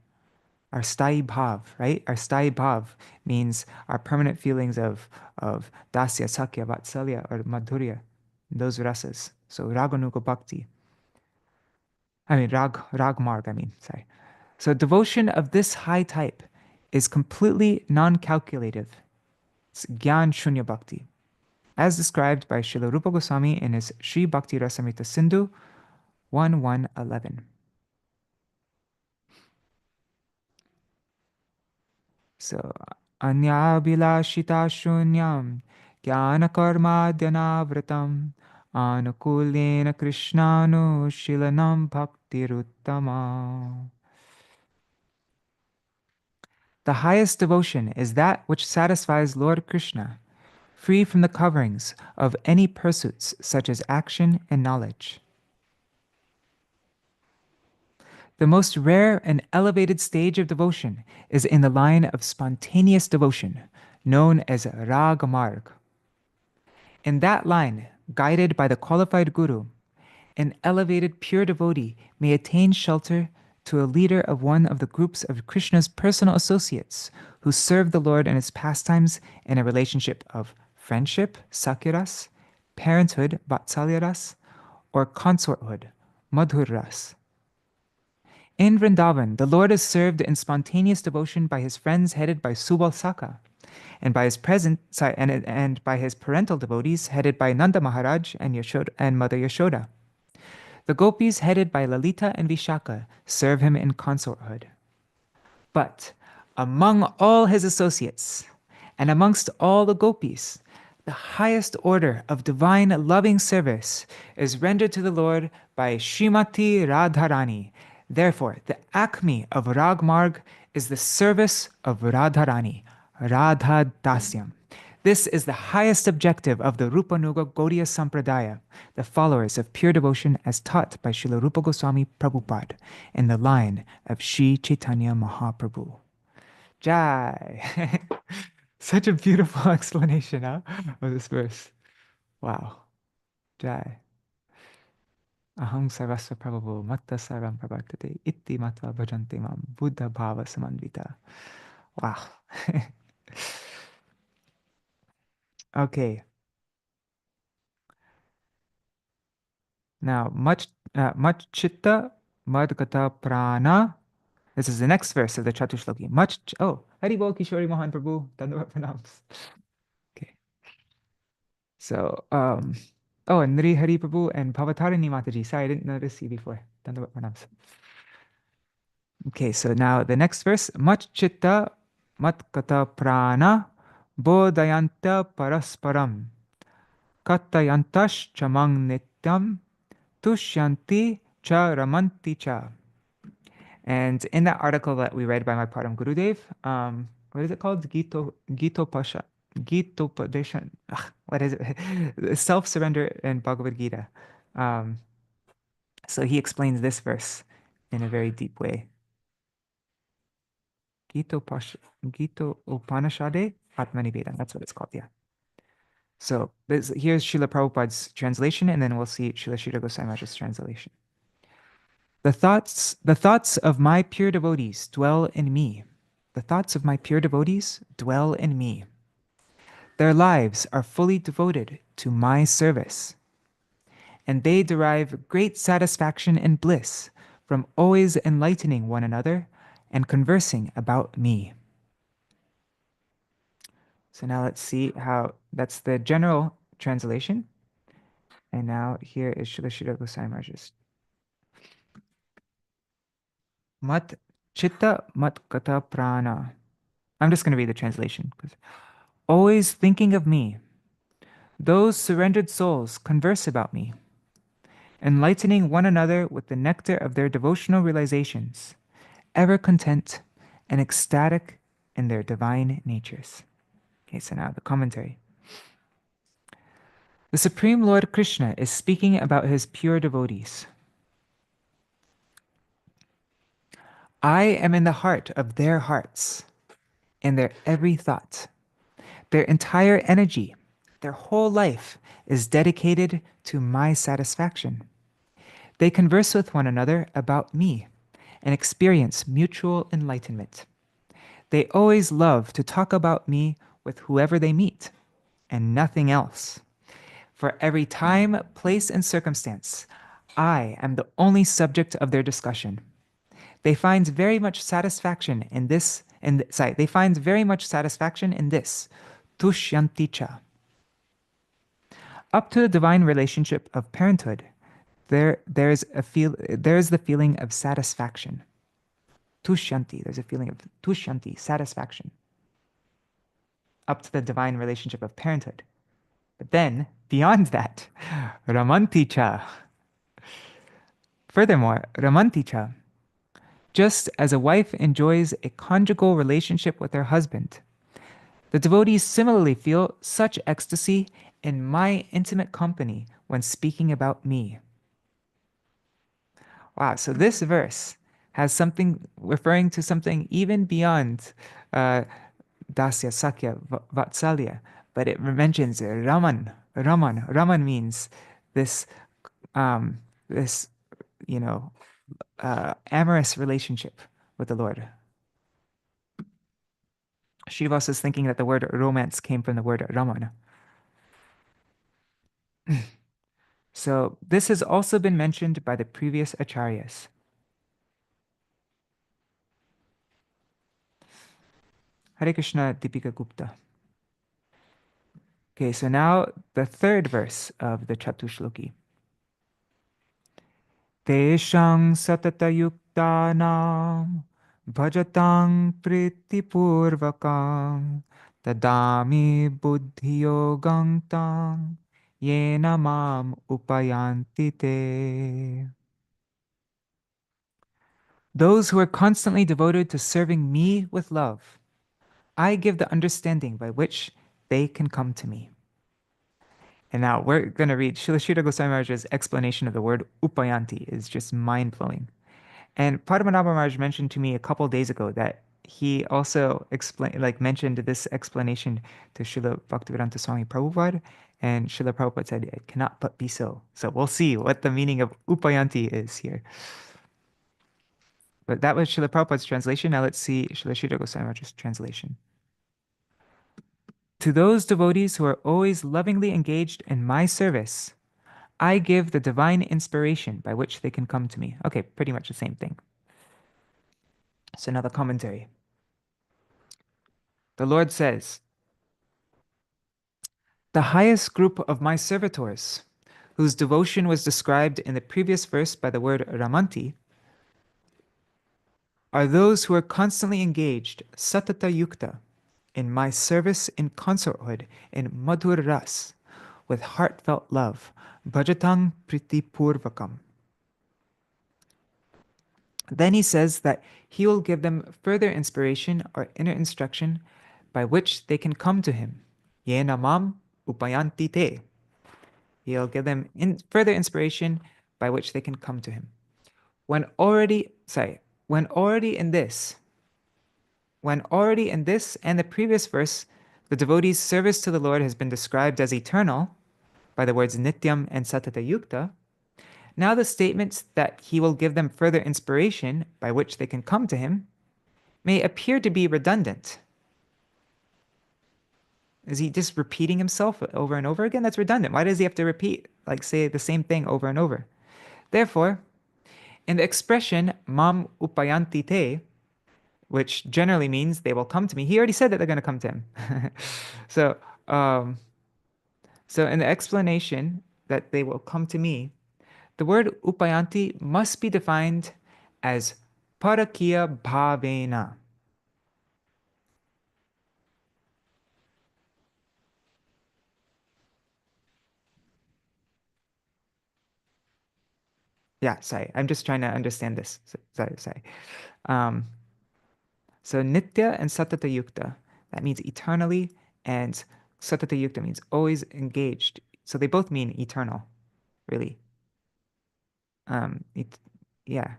Our sthāyi bhav, right? Our sthāyi bhav means our permanent feelings of dasya, sakya, vatsalya, or madhurya, those rasas. So raganuga bhakti. Rag marg, sorry. So devotion of this high type is completely non-calculative. It's Gyan Shunya Bhakti, as described by Śrīla Rupa Gosvāmī in his Śrī Bhakti Rasamrita Sindhu 1.1.11. So, Anyabhilashita Shunyam Jnana Karmadhyanavratam Anukulena Krishnanu Shilanam Bhaktiruttama. The highest devotion is that which satisfies Lord Krishna, free from the coverings of any pursuits such as action and knowledge. The most rare and elevated stage of devotion is in the line of spontaneous devotion, known as Raga Marg. In that line, guided by the qualified guru, an elevated pure devotee may attain shelter to a leader of one of the groups of Krishna's personal associates who serve the Lord in his pastimes in a relationship of friendship, sakyaras, parenthood, vatsalyaras, or consorthood, madhurras. In Vrindavan, the Lord is served in spontaneous devotion by his friends headed by Subalsaka, and by his by his parental devotees headed by Nanda Maharaj and Mother Yashoda. The gopis headed by Lalita and Vishaka serve him in consorthood. But among all his associates, and amongst all the gopis, the highest order of divine loving service is rendered to the Lord by Srimati Radharani. Therefore, the acme of Ragmarg is the service of Radharani, Radha Dasyam. This is the highest objective of the Rupanuga Gaudiya Sampradaya, the followers of pure devotion as taught by Śrīla Rupa Gosvāmī Prabhupada in the line of Sri Chaitanya Mahaprabhu. Jai! Such a beautiful explanation of this verse. Wow. Jai. Aham sarvasva prabhu matta sarvam prabhartate itti matva bhajante mam buddha bhava samanvita. Wow. Okay. Now, much chitta madgata prana This is the next verse of the Catuḥ-ślokī. Hari Bol Kishori Mohan Prabhu, Dandavat Pranams. Okay. So, and Nri Hari Prabhu and Bhavatarini Mataji. Sorry, I didn't notice you before. Dandavat Pranams. Okay, so now the next verse. Mat chitta mat kata prana bodhayanta parasparam katayantash chamang nityam tushyanti cha ramanti cha. And in that article that we read by my Param Gurudev, what is it called? Gitopadeshan. What is it? Self-surrender in Bhagavad-gītā. So he explains this verse in a very deep way. Gito Upanishade Atmanivedam. That's what it's called, yeah. So here's Srila Prabhupada's translation, and then we'll see Srila Śrīdhara Gosvāmī Mahārāja's translation. The thoughts of my pure devotees dwell in me. The thoughts of my pure devotees dwell in me. Their lives are fully devoted to my service, and they derive great satisfaction and bliss from always enlightening one another and conversing about me. So now let's see how that's the general translation. And now here is Śrīla Śrīdhara Gosvāmī Mahārāja's. Mat chitta mat kata prana. I'm just going to read the translation. Always thinking of me, those surrendered souls converse about me, enlightening one another with the nectar of their devotional realizations, ever content and ecstatic in their divine natures. Okay, so now the commentary. The Supreme Lord Krishna is speaking about his pure devotees. I am in the heart of their hearts, in their every thought. Their entire energy, their whole life is dedicated to my satisfaction. They converse with one another about me and experience mutual enlightenment. They always love to talk about me with whoever they meet, and nothing else. For every time, place, and circumstance, I am the only subject of their discussion. They find very much satisfaction in this, tushyanti cha. Up to the divine relationship of parenthood, there is the feeling of satisfaction. Tushyanti, there's a feeling of tushyanti, satisfaction. Up to the divine relationship of parenthood. But then, beyond that, ramanti cha. Furthermore, ramanti cha. Just as a wife enjoys a conjugal relationship with her husband, the devotees similarly feel such ecstasy in my intimate company when speaking about me. Wow, so this verse has something referring to something even beyond Dasya, Sakya, Vatsalya, but it mentions Raman. Raman means this, amorous relationship with the Lord. Srivas is thinking that the word romance came from the word Raman. So this has also been mentioned by the previous acharyas. Hare Krishna, Deepika Gupta. Okay, so now the third verse of the Catuḥ-ślokī. Teshang satata yuktanam bhajatang pritipurvakam tadami buddhiyogam tam yena mam upayanti te. Those who are constantly devoted to serving me with love, I give the understanding by which they can come to me. And now we're going to read Śrīla Śrīdhara Gosvāmī Mahārāja's explanation of the word upayanti is just mind-blowing. And Padmanabha Maharaj mentioned to me a couple days ago that he also mentioned this explanation to Śrīla Bhaktivedanta Swami Prabhupada, and Śrīla Prabhupada said it cannot but be so. So we'll see what the meaning of upayanti is here. But that was Śrīla Prabhupada's translation. Now let's see Śrīla Śrīdhara Gosvāmī Mahārāja's translation. To those devotees who are always lovingly engaged in my service, I give the divine inspiration by which they can come to me. Okay, pretty much the same thing. So now the commentary. The Lord says, the highest group of my servitors, whose devotion was described in the previous verse by the word ramanti, are those who are constantly engaged, satata yukta, in my service in consorthood, in madhur ras, with heartfelt love, bhajatang priti purvakam. Then he says that he will give them further inspiration or inner instruction by which they can come to him. Yena mam upayanti te. He'll give them further inspiration by which they can come to him. When already in this and the previous verse, the devotee's service to the Lord has been described as eternal by the words nityam and satata yukta, now the statements that he will give them further inspiration by which they can come to him may appear to be redundant. Is he just repeating himself over and over again? That's redundant. Why does he have to repeat, say the same thing over and over? Therefore, in the expression mam upayanti te, which generally means they will come to me, he already said that they're going to come to him. so, so in the explanation that they will come to me, the word upayanti must be defined as parakya bhavena. Yeah, sorry. I'm just trying to understand this. Sorry. Um, so nitya and satata yukta, that means eternally, and satata yukta means always engaged. So they both mean eternal, really. Yeah.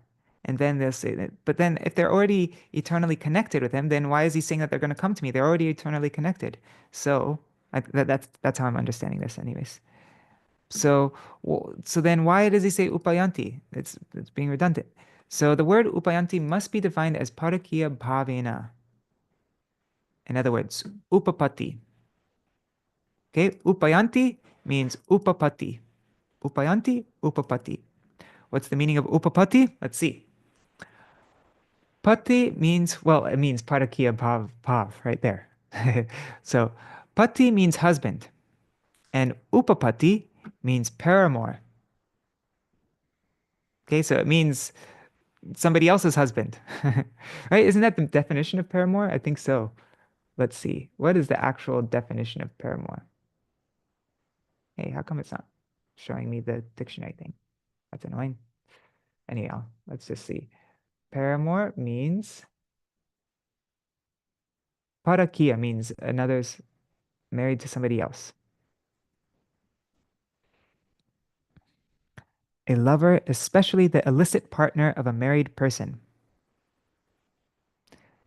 And then they'll say that, but then if they're already eternally connected with him, then why is he saying that they're going to come to me? They're already eternally connected. So that's how I'm understanding this, anyways. So then why does he say upayanti? It's being redundant. So the word upayanti must be defined as parakya bhavena. In other words, upapati. Okay, upayanti means upapati. Upayanti, upapati. What's the meaning of upapati? Let's see. Pati means, well, it means parakya bhav right there. So pati means husband, and upapati means paramour. Okay, so it means somebody else's husband. Right? Isn't that the definition of paramour? I think so. Let's see. What is the actual definition of paramour? Hey, how come it's not showing me the dictionary thing? That's annoying. Anyhow, let's just see. Paramour means parakia means another's married to somebody else. A lover, especially the illicit partner of a married person.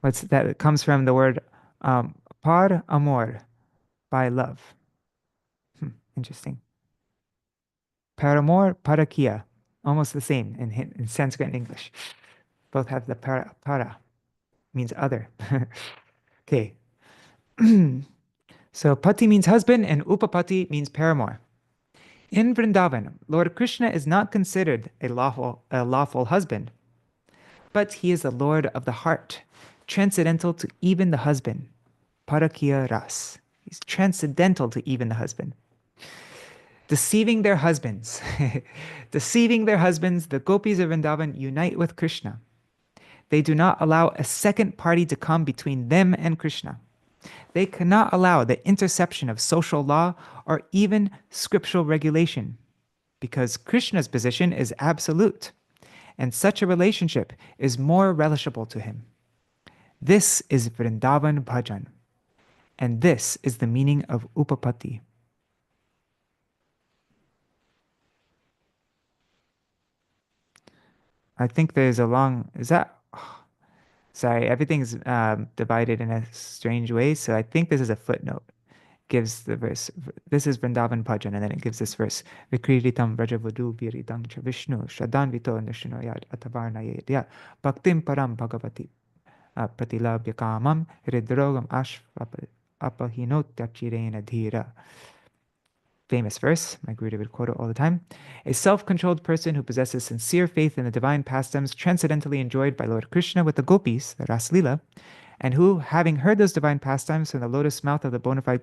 What's that? It comes from the word par amor, by love. Interesting. Paramor, parakia, almost the same in Sanskrit and English. Both have the para, means other. Okay. So pati means husband and upapati means paramour. In Vrindavan, Lord Krishna is not considered a lawful husband, but he is the Lord of the heart, transcendental to even the husband. Parakya ras. He's transcendental to even the husband. Deceiving their husbands. Deceiving their husbands, the gopis of Vrindavan unite with Krishna. They do not allow a second party to come between them and Krishna. They cannot allow the interception of social law or even scriptural regulation, because Krishna's position is absolute, and such a relationship is more relishable to him. This is Vrindavan Bhajan, and this is the meaning of upapati. I think there's a long, is that, oh, sorry, everything's divided in a strange way, so I think this is a footnote. Gives the verse, this is Vrindavan Bhajan, and then it gives this verse, Vikritam Vrajavadu Viridam Cha Vishnu Shradan Vito Nishinoyad Atavarnayedya Bhaktim Param Bhagavati Pratilabhya Kamam Hridrogam Ashvapahinotya Chirena Dhira. Famous verse, my Gurudev would quote it all the time. A self-controlled person who possesses sincere faith in the divine pastimes transcendentally enjoyed by Lord Krishna with the gopis, the Raslila, and who, having heard those divine pastimes from the lotus mouth of the bona fide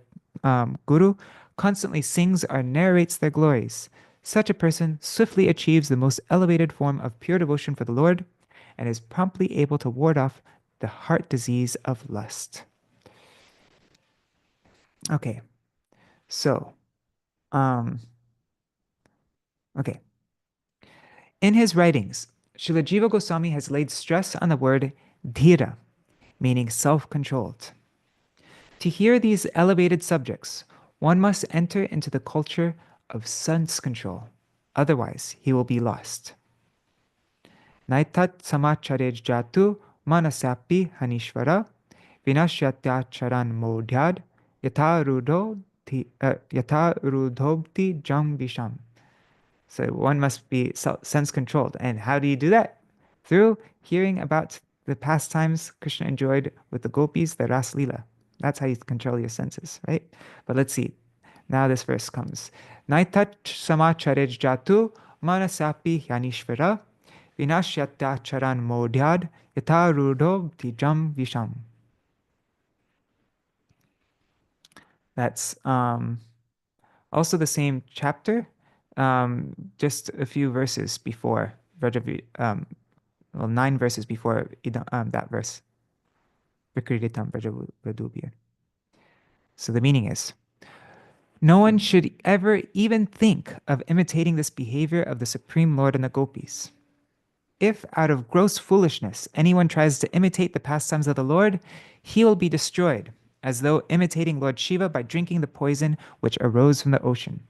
Guru, constantly sings or narrates their glories. Such a person swiftly achieves the most elevated form of pure devotion for the Lord and is promptly able to ward off the heart disease of lust. Okay, so, okay. In his writings, Śrīla Jiva Goswami has laid stress on the word dhira, meaning self-controlled. To hear these elevated subjects, one must enter into the culture of sense control. Otherwise, he will be lost. Naitat samacharej jatu manasapi hanishvara vinashyatya charan modhyad yata rudhobti jam visham. So one must be sense controlled. And how do you do that? Through hearing about the pastimes Krishna enjoyed with the gopis, the Ras Lila. That's how you control your senses, right? But let's see. Now this verse comes. Naitat samacharej jatu manasapi yanishvara vinashyatya charan modhyad yata rudhobti jam visham. That's also the same chapter, just a few verses before, 9 verses before that verse. So the meaning is, no one should ever even think of imitating this behavior of the Supreme Lord and the gopis. If out of gross foolishness anyone tries to imitate the pastimes of the Lord, he will be destroyed, as though imitating Lord Shiva by drinking the poison which arose from the ocean.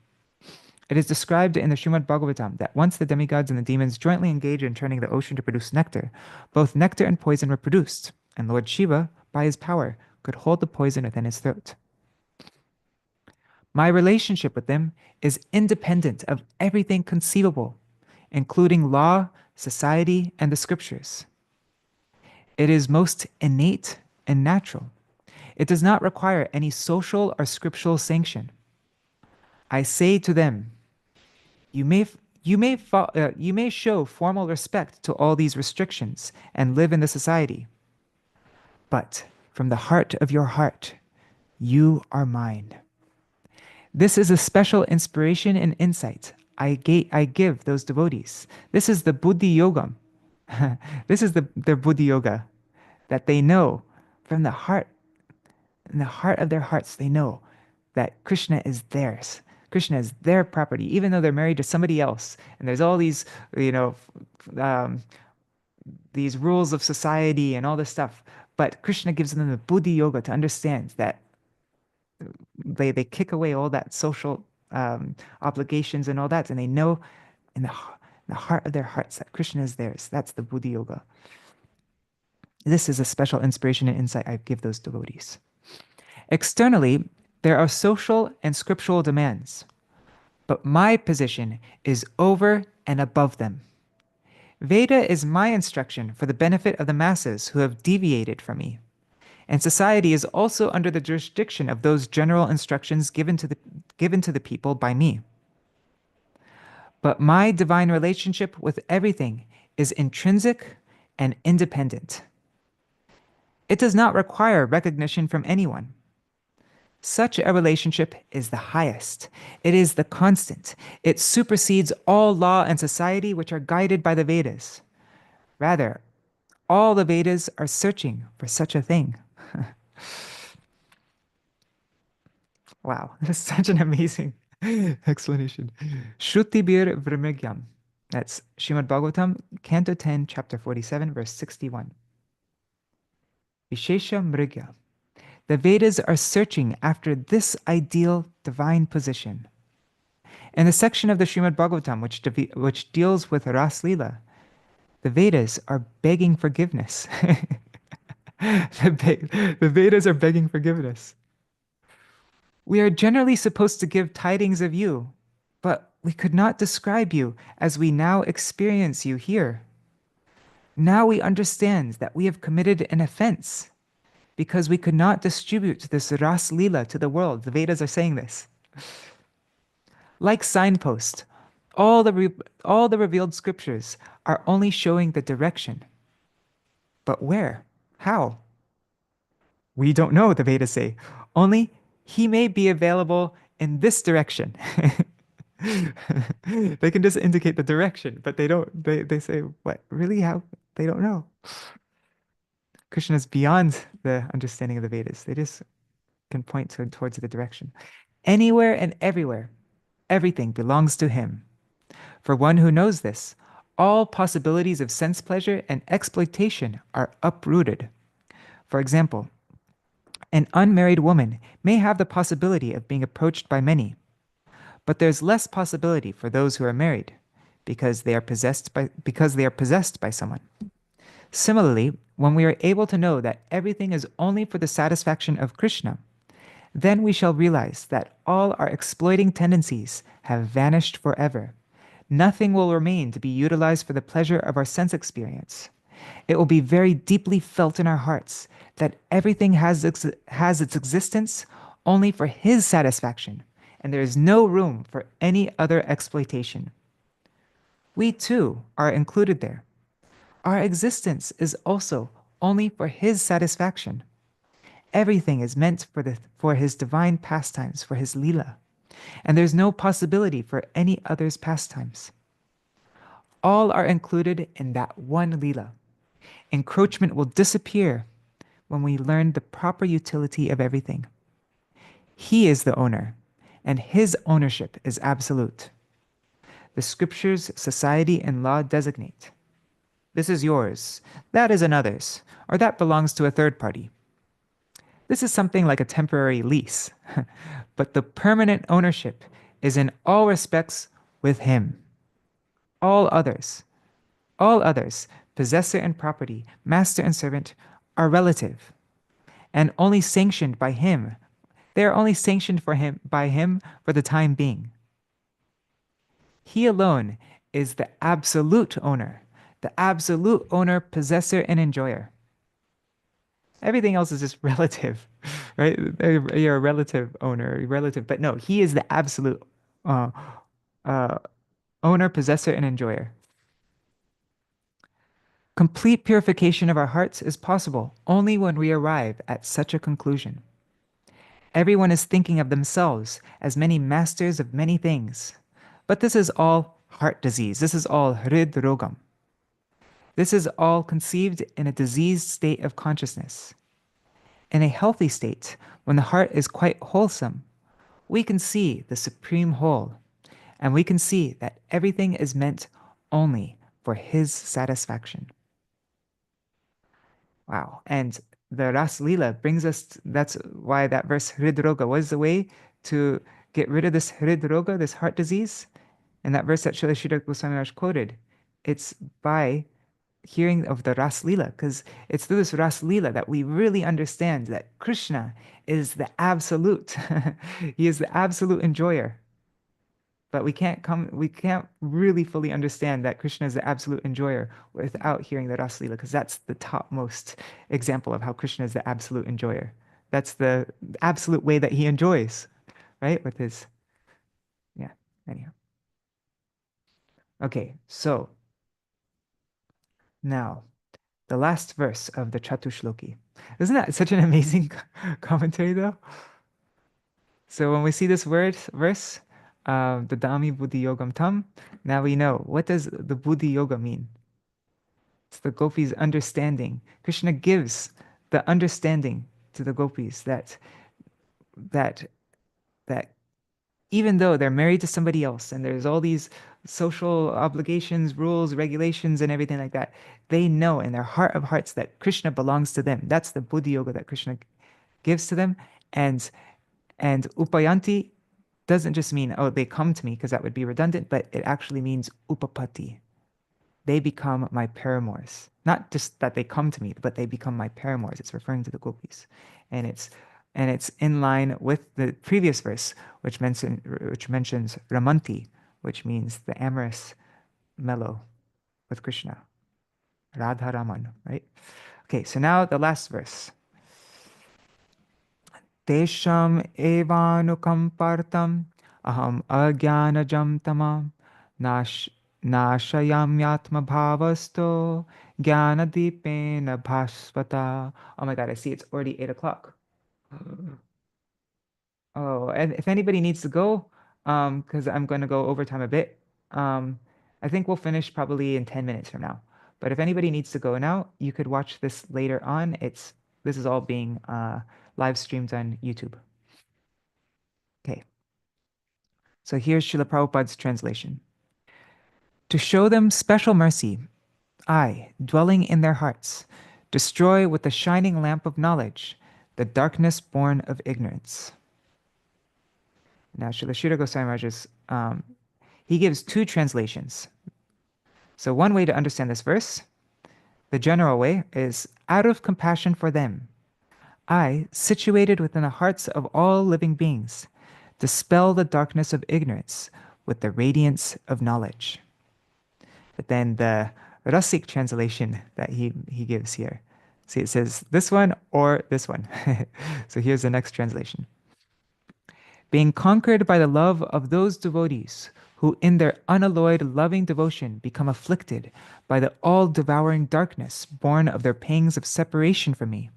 It is described in the Srimad Bhagavatam that once the demigods and the demons jointly engaged in turning the ocean to produce nectar, both nectar and poison were produced, and Lord Shiva, by his power, could hold the poison within his throat. My relationship with them is independent of everything conceivable, including law, society, and the scriptures. It is most innate and natural. It does not require any social or scriptural sanction. I say to them, you may show formal respect to all these restrictions and live in the society, but from the heart of your heart, you are mine. This is a special inspiration and insight I give those devotees. This is the Buddhi Yoga. This is their Buddhi Yoga, that they know from the heart, in the heart of their hearts, they know that Krishna is theirs. Krishna is their property, even though they're married to somebody else. And there's all these, these rules of society and all this stuff. But Krishna gives them the Buddhi Yoga to understand that they kick away all that social obligations and all that, and they know in the heart of their hearts that Krishna is theirs. That's the Buddhi Yoga. This is a special inspiration and insight I give those devotees. Externally, there are social and scriptural demands, but my position is over and above them. Veda is my instruction for the benefit of the masses who have deviated from me, and society is also under the jurisdiction of those general instructions given to the people by me. But my divine relationship with everything is intrinsic and independent. It does not require recognition from anyone. Such a relationship is the highest. It is the constant. It supersedes all law and society which are guided by the Vedas. Rather, all the Vedas are searching for such a thing. Wow, that's such an amazing explanation. Shrutibir Vrimrigyam. That's Srimad Bhagavatam, Canto 10, Chapter 47, verse 61. Vishesha Mrigya. The Vedas are searching after this ideal divine position. In the section of the Srimad Bhagavatam which deals with Ras Lila, the Vedas are begging forgiveness. The Vedas are begging forgiveness. We are generally supposed to give tidings of you, but we could not describe you as we now experience you here. Now we understand that we have committed an offense because we could not distribute this Ras Lila to the world. The Vedas are saying this. Like signposts, all the revealed scriptures are only showing the direction. But where? How? We don't know, the Vedas say. Only he may be available in this direction. They can just indicate the direction, but they don't. They say, what? Really? How? They don't know. Krishna is beyond the understanding of the Vedas. They just can point towards the direction. Anywhere and everywhere, everything belongs to him. For one who knows this, all possibilities of sense pleasure and exploitation are uprooted. For example, an unmarried woman may have the possibility of being approached by many, but there's less possibility for those who are married because they are possessed by someone. Similarly, when we are able to know that everything is only for the satisfaction of Krishna, then we shall realize that all our exploiting tendencies have vanished forever. Nothing will remain to be utilized for the pleasure of our sense experience. It will be very deeply felt in our hearts that everything has its existence only for his satisfaction, and there is no room for any other exploitation. We too are included there. Our existence is also only for his satisfaction. Everything is meant for his divine pastimes, for his lila, and there's no possibility for any other's pastimes. All are included in that one lila. Encroachment will disappear when we learn the proper utility of everything. He is the owner, and his ownership is absolute. The scriptures, society, and law designate. This is yours, that is another's, or that belongs to a third party. This is something like a temporary lease, but the permanent ownership is in all respects with him. All others, all others, possessor and property, master and servant, are relative and only sanctioned by him. They are only sanctioned by him for the time being. He alone is the absolute owner, possessor, and enjoyer. Everything else is just relative, right? You're a relative owner, relative, but no, he is the absolute uh, uh, owner, possessor, and enjoyer. Complete purification of our hearts is possible only when we arrive at such a conclusion. Everyone is thinking of themselves as many masters of many things. But this is all heart disease. This is all hridrogam. This is all conceived in a diseased state of consciousness. In a healthy state, when the heart is quite wholesome, we can see the supreme whole, and we can see that everything is meant only for his satisfaction. Wow. And the Ras Lila brings us, that's why that verse Hridroga was the way to get rid of this Hridroga, this heart disease. And that verse that Śrīla Gosvāmī Mahārāja quoted, it's by hearing of the Ras Lila, because it's through this Ras Lila that we really understand that Krishna is the absolute. He is the absolute enjoyer. But we can't really fully understand that Krishna is the absolute enjoyer without hearing the Ras Lila, because that's the topmost example of how Krishna is the absolute enjoyer. That's the absolute way that he enjoys, right? With his, yeah, anyhow. Okay, so now the last verse of the Catuḥ-ślokī. Isn't that such an amazing commentary though? So when we see this verse, the Dami Buddhi Yogam Tam, now we know, what does the Buddhi Yoga mean? It's the gopis' understanding. Krishna gives the understanding to the gopis that even though they're married to somebody else and there's all these social obligations, rules, regulations, and everything like that, they know in their heart of hearts that Krishna belongs to them. That's the Buddhi Yoga that Krishna gives to them. And upayanti doesn't just mean, oh, they come to me, because that would be redundant, but it actually means upapati. They become my paramours. Not just that they come to me, but they become my paramours. It's referring to the gopis. And it's in line with the previous verse, which mentions Ramanti, which means the amorous mellow with Krishna. Radha Raman, right? Okay, so now the last verse. Tesham evanukampartam aham ajnanajam tamam nash nashayam yatma bhavasto jnanadipena bhasvata. Oh my God, I see it's already 8 o'clock. Oh, and if anybody needs to go, because I'm going to go overtime a bit, I think we'll finish probably in 10 minutes from now. But if anybody needs to go now, you could watch this later on. This is all being live streamed on YouTube. Okay, so here's Srila Prabhupada's translation. To show them special mercy, I, dwelling in their hearts, destroy with the shining lamp of knowledge the darkness born of ignorance. Now, Śrīla Śrīdhara Gosvāmī Mahārāja he gives two translations. So one way to understand this verse, the general way, is out of compassion for them, I, situated within the hearts of all living beings, dispel the darkness of ignorance with the radiance of knowledge. But then the Rasik translation that he gives here, see, it says this one or this one. So here's the next translation. Being conquered by the love of those devotees who in their unalloyed loving devotion become afflicted by the all-devouring darkness born of their pangs of separation from me,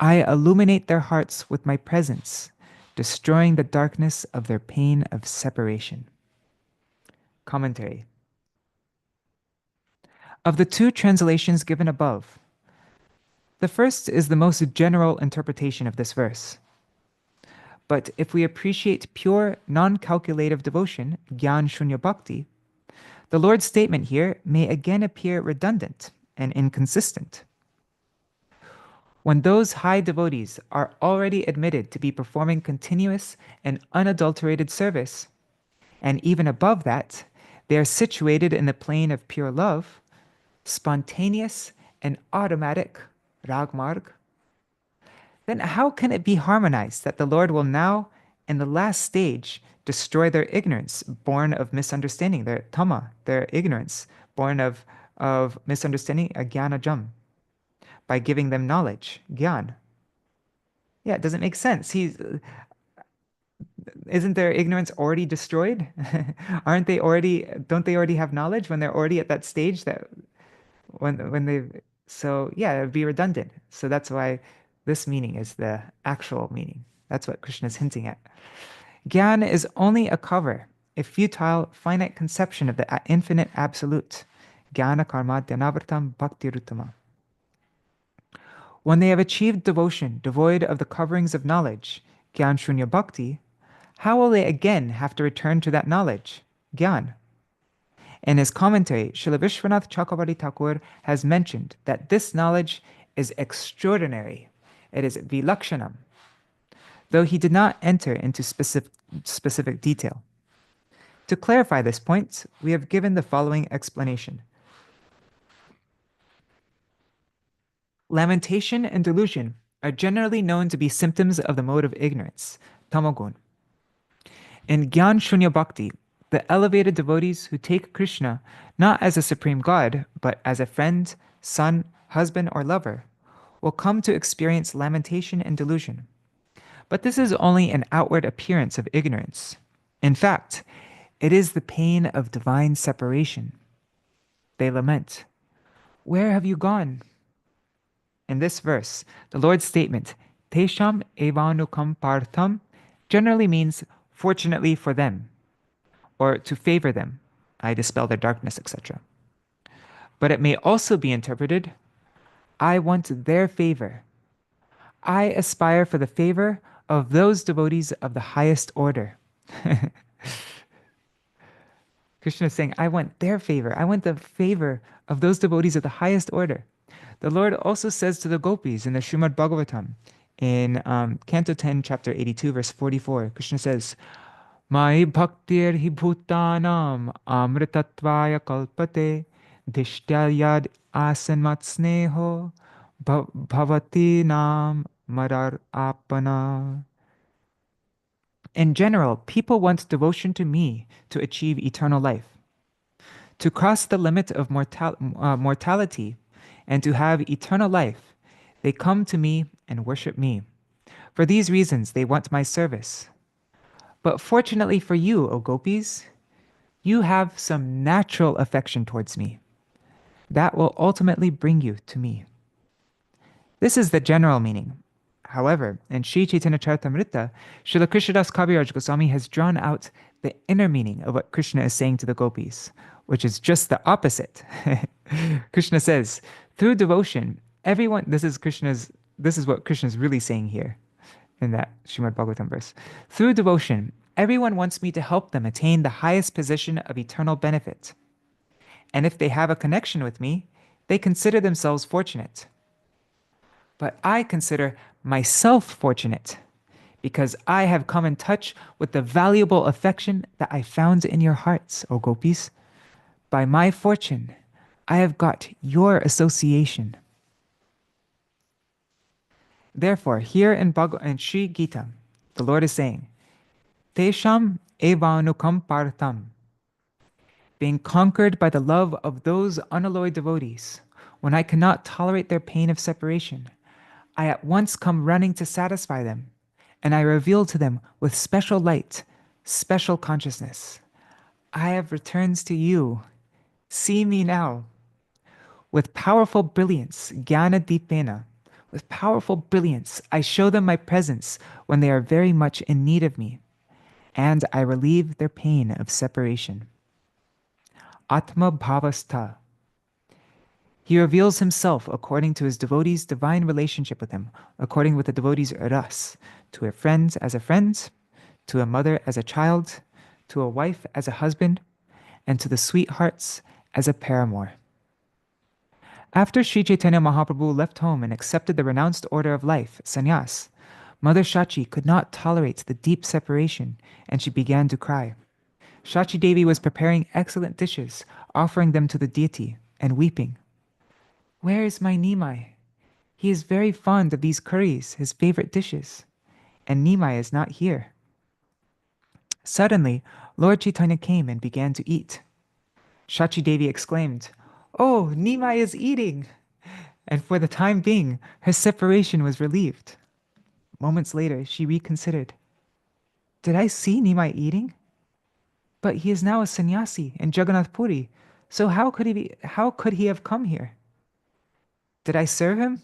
I illuminate their hearts with my presence, destroying the darkness of their pain of separation. Commentary. Of the two translations given above, the first is the most general interpretation of this verse. But if we appreciate pure, non-calculative devotion, Gyan Shunya Bhakti, the Lord's statement here may again appear redundant and inconsistent. When those high devotees are already admitted to be performing continuous and unadulterated service, and even above that, they are situated in the plane of pure love, spontaneous and automatic ragmarg, then how can it be harmonized that the Lord will now, in the last stage, destroy their ignorance born of misunderstanding, their tama, their ignorance born of misunderstanding, ajnanajam, by giving them knowledge, gyan? Yeah, it doesn't make sense. Isn't their ignorance already destroyed? Don't they already have knowledge when they're already at that stage that when they so yeah, it would be redundant. So that's why this meaning is the actual meaning. That's what Krishna is hinting at. Gyan is only a cover, a futile, finite conception of the infinite absolute. Jnana karma dhyanavritam bhakti ruttama. When they have achieved devotion devoid of the coverings of knowledge, Gyan Shunya Bhakti, how will they again have to return to that knowledge, Gyan? In his commentary, Srila Vishwanath Chakravarti Thakur has mentioned that this knowledge is extraordinary. It is vilakshanam, though he did not enter into specific detail. To clarify this point, we have given the following explanation. Lamentation and delusion are generally known to be symptoms of the mode of ignorance, tamagun. In Gyan Shunya Bhakti, the elevated devotees who take Krishna not as a supreme God, but as a friend, son, husband, or lover, will come to experience lamentation and delusion. But this is only an outward appearance of ignorance. In fact, it is the pain of divine separation. They lament, "Where have you gone?" In this verse, the Lord's statement, Tesham evanukam partham, generally means fortunately for them, or to favor them, I dispel their darkness, etc. But it may also be interpreted, I want their favor. I aspire for the favor of those devotees of the highest order. Krishna is saying, I want their favor. I want the favor of those devotees of the highest order. The Lord also says to the gopis in the Srimad Bhagavatam, in Canto 10, Chapter 82, verse 44, Krishna says, Mai bhaktir hi bhutanam amritatvaya kalpate dishtalyad asanmat sneho bhavati nam marar apana. In general, people want devotion to me to achieve eternal life. To cross the limit of mortality and to have eternal life, they come to me and worship me. For these reasons, they want my service. But fortunately for you, O gopis, you have some natural affection towards me. That will ultimately bring you to me. This is the general meaning. However, in Sri Chaitanya Charitamrita, Srila Krishnadas Kaviraj Goswami has drawn out the inner meaning of what Krishna is saying to the gopis, which is just the opposite. Krishna says, through devotion, everyone, this is what Krishna is really saying here in that Srimad Bhagavatam verse. Through devotion, everyone wants me to help them attain the highest position of eternal benefit. And if they have a connection with me, they consider themselves fortunate. But I consider myself fortunate because I have come in touch with the valuable affection that I found in your hearts, O gopis. By my fortune, I have got your association. Therefore, here in Sri Gita, the Lord is saying, Tesham evanukam partham, being conquered by the love of those unalloyed devotees, when I cannot tolerate their pain of separation, I at once come running to satisfy them, and I reveal to them with special light, special consciousness. I have returned to you. See me now. With powerful brilliance, jnana dipena, with powerful brilliance, I show them my presence when they are very much in need of me, and I relieve their pain of separation. Atma bhavastha. He reveals himself according to his devotee's divine relationship with him, according with the devotee's ras, to a friend as a friend, to a mother as a child, to a wife as a husband, and to the sweethearts as a paramour. After Sri Chaitanya Mahaprabhu left home and accepted the renounced order of life, sannyas, Mother Shachi could not tolerate the deep separation, and she began to cry. Shachi Devi was preparing excellent dishes, offering them to the deity, and weeping. Where is my Nimai? He is very fond of these curries, his favorite dishes, and Nimai is not here. Suddenly, Lord Chaitanya came and began to eat. Shachi Devi exclaimed, "Oh, Nimai is eating!" And for the time being, her separation was relieved. Moments later, she reconsidered. Did I see Nimai eating? But he is now a sannyasi in Jagannath Puri, so how could he have come here? Did I serve him?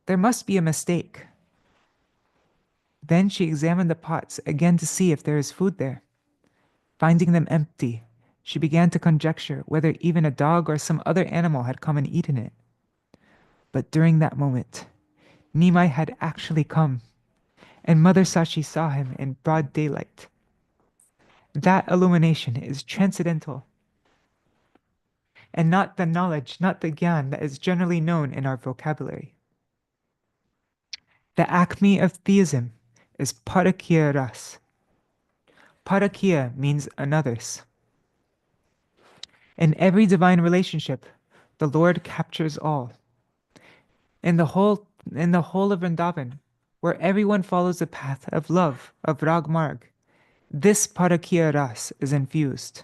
There must be a mistake. Then she examined the pots again to see if there is food there. Finding them empty, she began to conjecture whether even a dog or some other animal had come and eaten it. But during that moment, Nimai had actually come, and Mother Sachi saw him in broad daylight. That illumination is transcendental, and not the knowledge, not the gyan that is generally known in our vocabulary. The acme of theism is parakya ras. Parakya means another's. In every divine relationship, the Lord captures all. In the whole of Vrindavan, where everyone follows the path of love, of Rag Marg, this parakya ras is infused.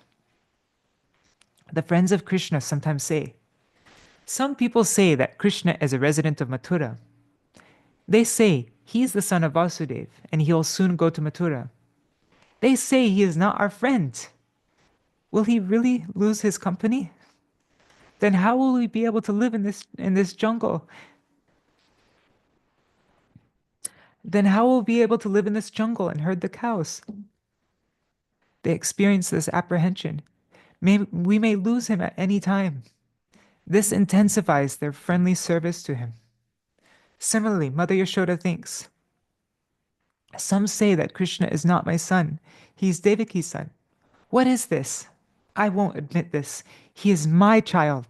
The friends of Krishna sometimes say, some people say that Krishna is a resident of Mathura. They say he is the son of Vasudev and he will soon go to Mathura. They say he is not our friend. Will he really lose his company? Then how will we be able to live in this jungle? Then how will we be able to live in this jungle and herd the cows? They experience this apprehension. We may lose him at any time. This intensifies their friendly service to him. Similarly, Mother Yashoda thinks, some say that Krishna is not my son. He is Devaki's son. What is this? I won't admit this. He is my child.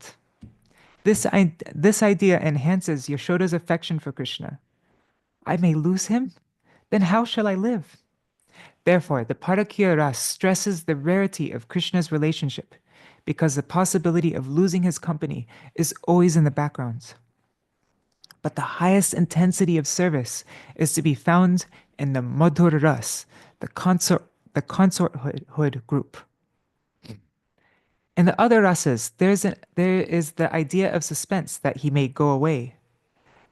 This idea enhances Yashoda's affection for Krishna. I may lose him? Then how shall I live? Therefore, the Parakya Ras stresses the rarity of Krishna's relationship because the possibility of losing his company is always in the background. But the highest intensity of service is to be found in the Madhur Ras, the consorthood group. In the other rasas, there is the idea of suspense that he may go away.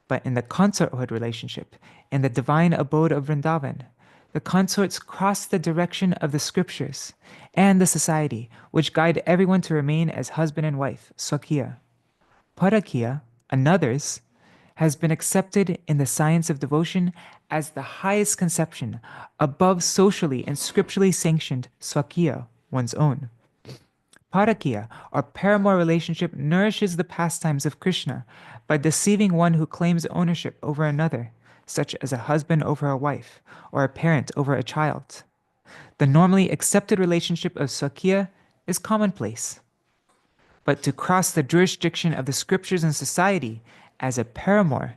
But in the consorthood relationship, in the divine abode of Vrindavan, The consorts cross the direction of the scriptures and the society, which guide everyone to remain as husband and wife, Swakya. Parakya, another's, has been accepted in the science of devotion as the highest conception, above socially and scripturally sanctioned Swakya, one's own. Parakya, or paramour relationship, nourishes the pastimes of Krishna by deceiving one who claims ownership over another, such as a husband over a wife, or a parent over a child. The normally accepted relationship of Swakya is commonplace. But to cross the jurisdiction of the scriptures and society as a paramour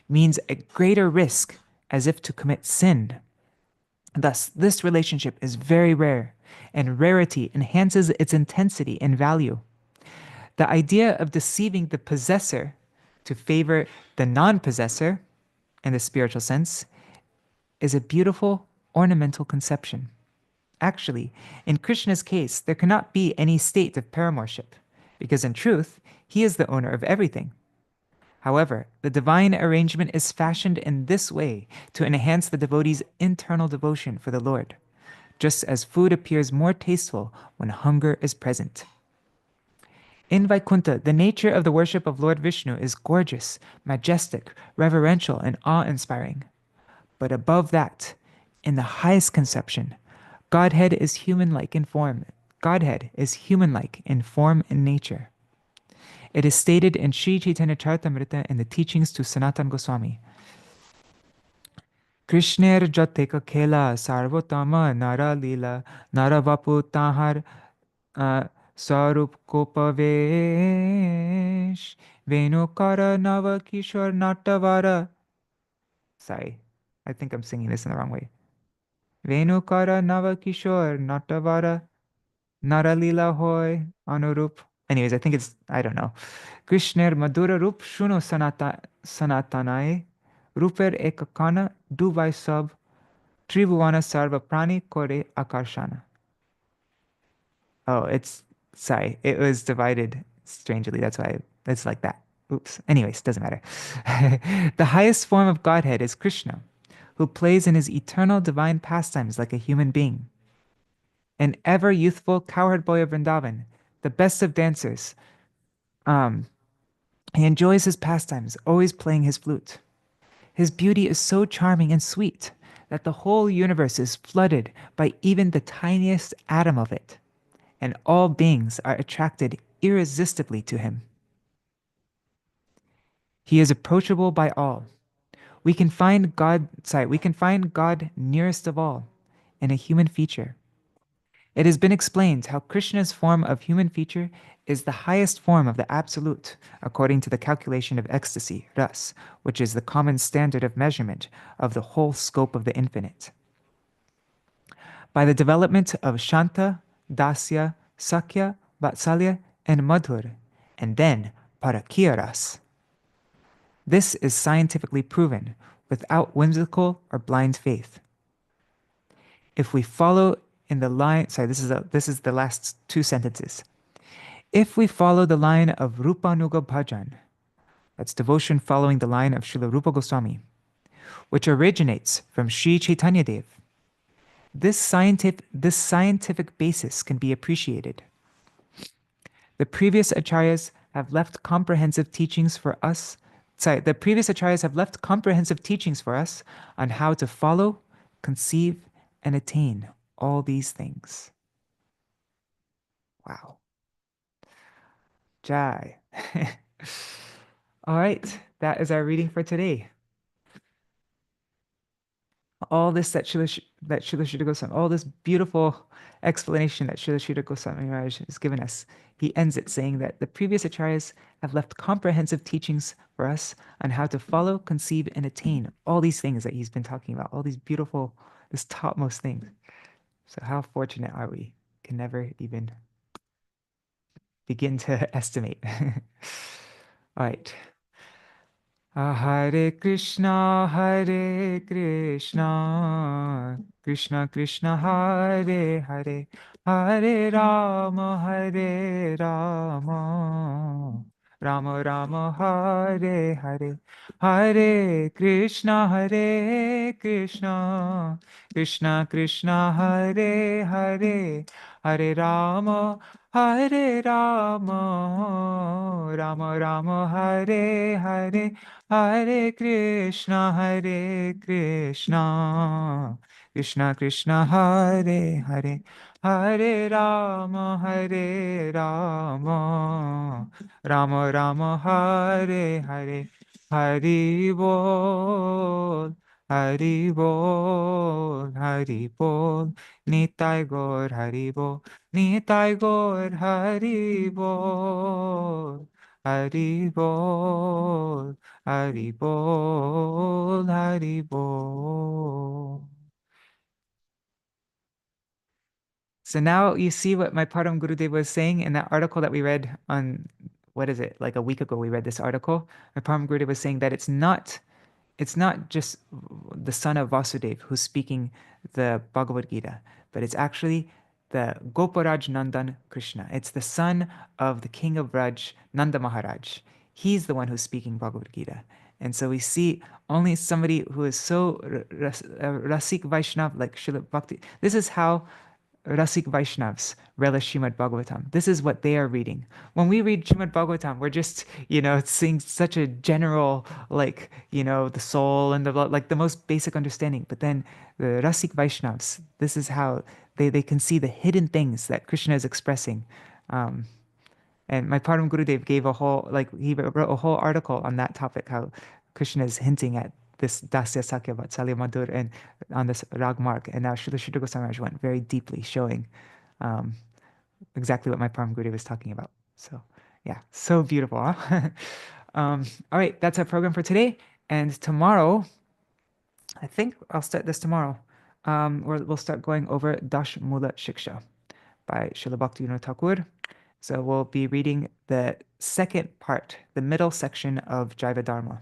means a greater risk, as if to commit sin. Thus, this relationship is very rare, and rarity enhances its intensity and value. The idea of deceiving the possessor to favor the non-possessor, in the spiritual sense, is a beautiful, ornamental conception. Actually, in Krishna's case, there cannot be any state of paramourship, because in truth, he is the owner of everything. However, the divine arrangement is fashioned in this way to enhance the devotee's internal devotion for the Lord, just as food appears more tasteful when hunger is present. In Vaikuntha, the nature of the worship of Lord Vishnu is gorgeous, majestic, reverential, and awe-inspiring. But above that, in the highest conception, Godhead is human-like in form. Godhead is human-like in form and nature. It is stated in Sri Chaitanya Charitamrita in the teachings to Sanatana Goswami. Krishner Jateka Khela Sarvotama Nara Lila Nara Vapu Tahar Sarup Kopavesh Venukara Nava Kishore Natavara. Sorry, I think I'm singing this in the wrong way. Venukara Nava Kishore Natavara Naralila Hoy Anurup. Anyways, I think it's, I don't know. Krishner Madhura Rup Shuno Sanatanae Ruper Ekakana Duvai Sab Tribhuvana Sarva Prani Kore Akarshana. Oh, it's, sorry, it was divided strangely. That's why it's like that. Oops. Anyways, doesn't matter. The highest form of Godhead is Krishna, who plays in his eternal divine pastimes like a human being. An ever youthful cowherd boy of Vrindavan, the best of dancers, he enjoys his pastimes, always playing his flute. His beauty is so charming and sweet that the whole universe is flooded by even the tiniest atom of it, and all beings are attracted irresistibly to him. He is approachable by all. We can find God nearest of all in a human feature. It has been explained how Krishna's form of human feature is the highest form of the Absolute, according to the calculation of ecstasy, ras, which is the common standard of measurement of the whole scope of the infinite. By the development of Shanta, Dasya, Sakya, Vatsalya, and Madhur, and then Parakya ras. This is scientifically proven, without whimsical or blind faith. If we follow in the line, sorry, this is the last two sentences. If we follow the line of Rupanuga Bhajan, that's devotion following the line of Śrīla Rupa Goswāmī, which originates from Sri Chaitanya Dev, this scientific basis can be appreciated. The previous acharyas have left comprehensive teachings for us. The previous acharyas have left comprehensive teachings for us on how to follow, conceive, and attain all these things. Wow. Jai. All right, that is our reading for today. All this that Śrīla Śrīdhara Gosvāmī, all this beautiful explanation that Śrīla Śrīdhara Gosvāmī Mahārāja has given us, he ends it saying that the previous acharyas have left comprehensive teachings for us on how to follow, conceive, and attain all these things that he's been talking about, all these beautiful, this topmost things. So how fortunate are we? Can never even begin to estimate. All right. Hare Krishna, Krishna Krishna, Hare Hare, Hare Rama, Rama Rama Hare Hare, Hare Krishna, Krishna Krishna Hare Hare, Hare Rama, Rama Rama Hare Hare, Hare Krishna, Krishna Krishna Hare Hare, Hare Rama, Rama Rama Hare Hare, Hari Bol, Hari Bol, Hari Bol, Nitai Gaur Hari Bol, Nitai Gaur Hari Bol, Hari Bol, Hari Bol, Hari Bol. So now you see what my Param Gurudev was saying in that article that we read on, what is it, like a week ago we read this article. My Param Gurudev was saying that it's not just the son of Vasudev who's speaking the Bhagavad-gītā, but it's actually the Goparaj Nandan Krishna. It's the son of the king of Braj, Nanda Maharaj. He's the one who's speaking Bhagavad-gītā. And so we see only somebody who is so Rasik Vaishnav like Śrīla Bhakti. This is how Rasik Vaishnavs relish Srimad Bhagavatam. This is what they are reading. When we read Srimad Bhagavatam, we're just, seeing such a general, like, the soul and the, like, the most basic understanding. But then the Rasik Vaishnavs, this is how they can see the hidden things that Krishna is expressing. And my Param Gurudev gave he wrote a whole article on that topic, how Krishna is hinting at this Dasya Sakya Vatsalya Madhur and on this Rag Marg. And now Śrīla Gosvāmī Mahārāja went very deeply showing exactly what my Param Gurudev was talking about. So yeah, so beautiful, huh? All right, that's our program for today. And tomorrow, I think I'll start this tomorrow. We'll start going over Dash Mula Shiksha by Śrīla Bhakti Thakur. So we'll be reading the second part, the middle section of Jaiva Dharma.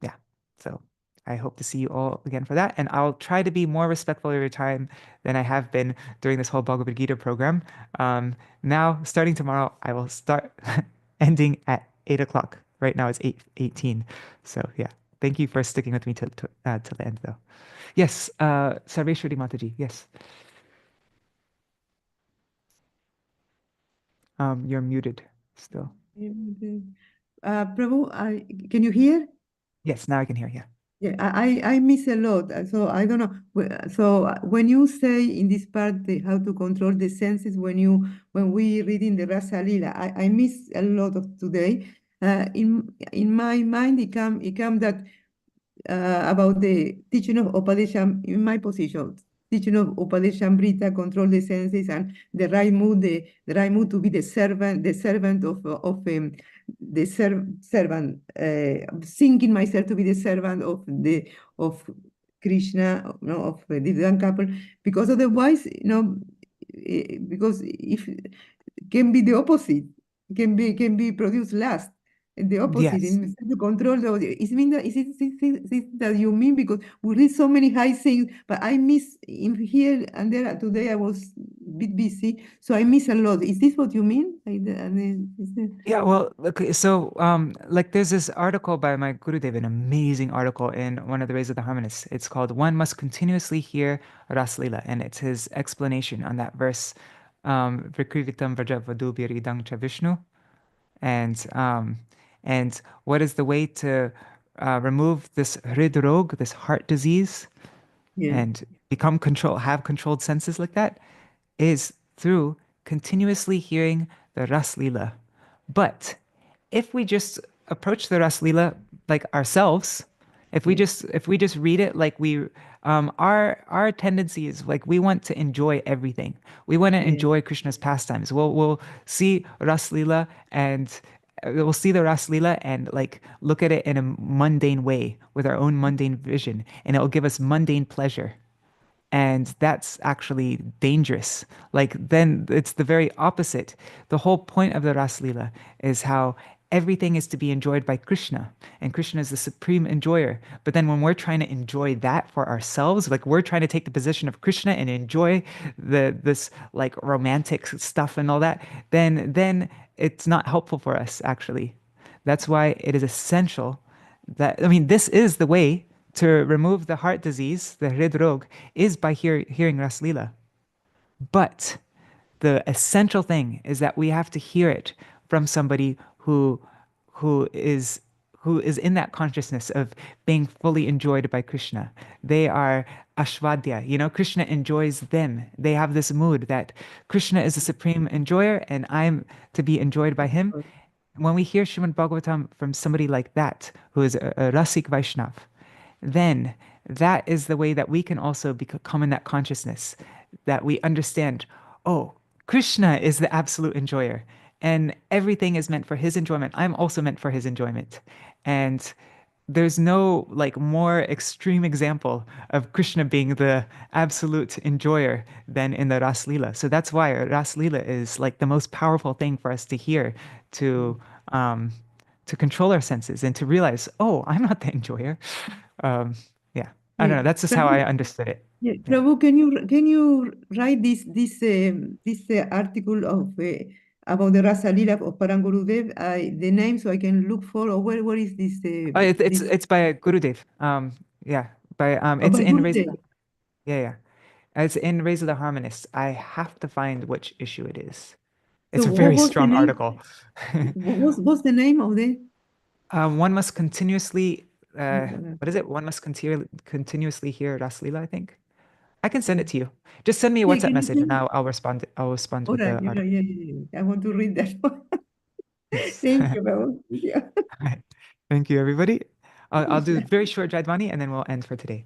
Yeah, so I hope to see you all again for that. And I'll try to be more respectful of your time than I have been during this whole Bhagavad-gītā program. Now, starting tomorrow, I will start ending at 8 o'clock. Right now it's 8:18. So yeah, thank you for sticking with me till the end though. Yes, Sarveshwari Mataji, yes. You're muted still. Prabhu, can you hear? Yes, now I can hear you. Yeah, I miss a lot. So I don't know. So when you say in this part how to control the senses, when we read in the Rasa Lila, I miss a lot of today. In my mind, it come that about the teaching of Upadesha, in my position, teaching of Upadeshamrita, control the senses and the right mood, the right mood to be the servant servant, thinking myself to be the servant of Krishna, of the divine couple, because otherwise, because if can be the opposite, can be produced last. The opposite, Yes. instead to control is it that you mean? Because we read so many high things, but I miss in here and there. Today I was a bit busy, so I miss a lot. Is this what you mean? Yeah, well, okay, so like there's this article by my Gurudev, an amazing article in one of the Ways of the Harmonists. It's called "One Must Continuously Hear Ras Lila," and it's his explanation on that verse, Vikrivitam Vraja Vadubhiridang Cha Vishnu, and what is the way to remove this hridrog, this heart disease, Yeah. and have controlled senses like that, is through continuously hearing the Ras Lila. But if we just approach the Ras Lila like ourselves, if we just read it like our tendency is like we want to enjoy everything. We want to enjoy Krishna's pastimes. We'll see Ras Lila and we'll see the Ras Lila and like look at it in a mundane way with our own mundane vision, and it'll give us mundane pleasure. And that's actually dangerous. Like then it's the very opposite. The whole point of the Ras Lila is how everything is to be enjoyed by Krishna, and Krishna is the supreme enjoyer. But then when we're trying to enjoy that for ourselves, like we're trying to take the position of Krishna and enjoy this like romantic stuff and all that, then it's not helpful for us, actually. That's why it is essential that, I mean, this is the way to remove the heart disease, the Hrid Rog, is by hearing Ras Leela. But the essential thing is that we have to hear it from somebody who is in that consciousness of being fully enjoyed by Krishna. They are Ashvadya. You know, Krishna enjoys them. They have this mood that Krishna is the supreme enjoyer and I'm to be enjoyed by him. When we hear Srimad Bhagavatam from somebody like that, who is a Rasik Vaishnav, then that is the way that we can also become in that consciousness, that we understand, oh, Krishna is the absolute enjoyer and everything is meant for his enjoyment. I'm also meant for his enjoyment. And there's no like more extreme example of Krishna being the absolute enjoyer than in the Ras Leela. So that's why Ras Leela is like the most powerful thing for us to hear, to control our senses and to realize, oh, I'm not the enjoyer. Yeah, I don't know. That's just how I understood it. Yeah, Prabhu, can you write this article of about the Rasa Leela of Parangurudev, the name, so I can look for, or where is this? Oh, it's by Gurudev. Yeah, by it's by in Gurudev. yeah. It's in Raise of the Harmonists. I have to find which issue it is. It's So a very what's the strong name? article. What's the name of the? One must continuously, what is it? One must continuously hear Ras Leela, I think. I can send it to you. Just send me a Yeah, WhatsApp can you message and send? I'll respond. I'll respond All with right, the article. yeah. I want to read that one. Yes. Thank you, Prabhu. Yeah. Thank you, everybody. I'll do a very short Jaidwani and then we'll end for today.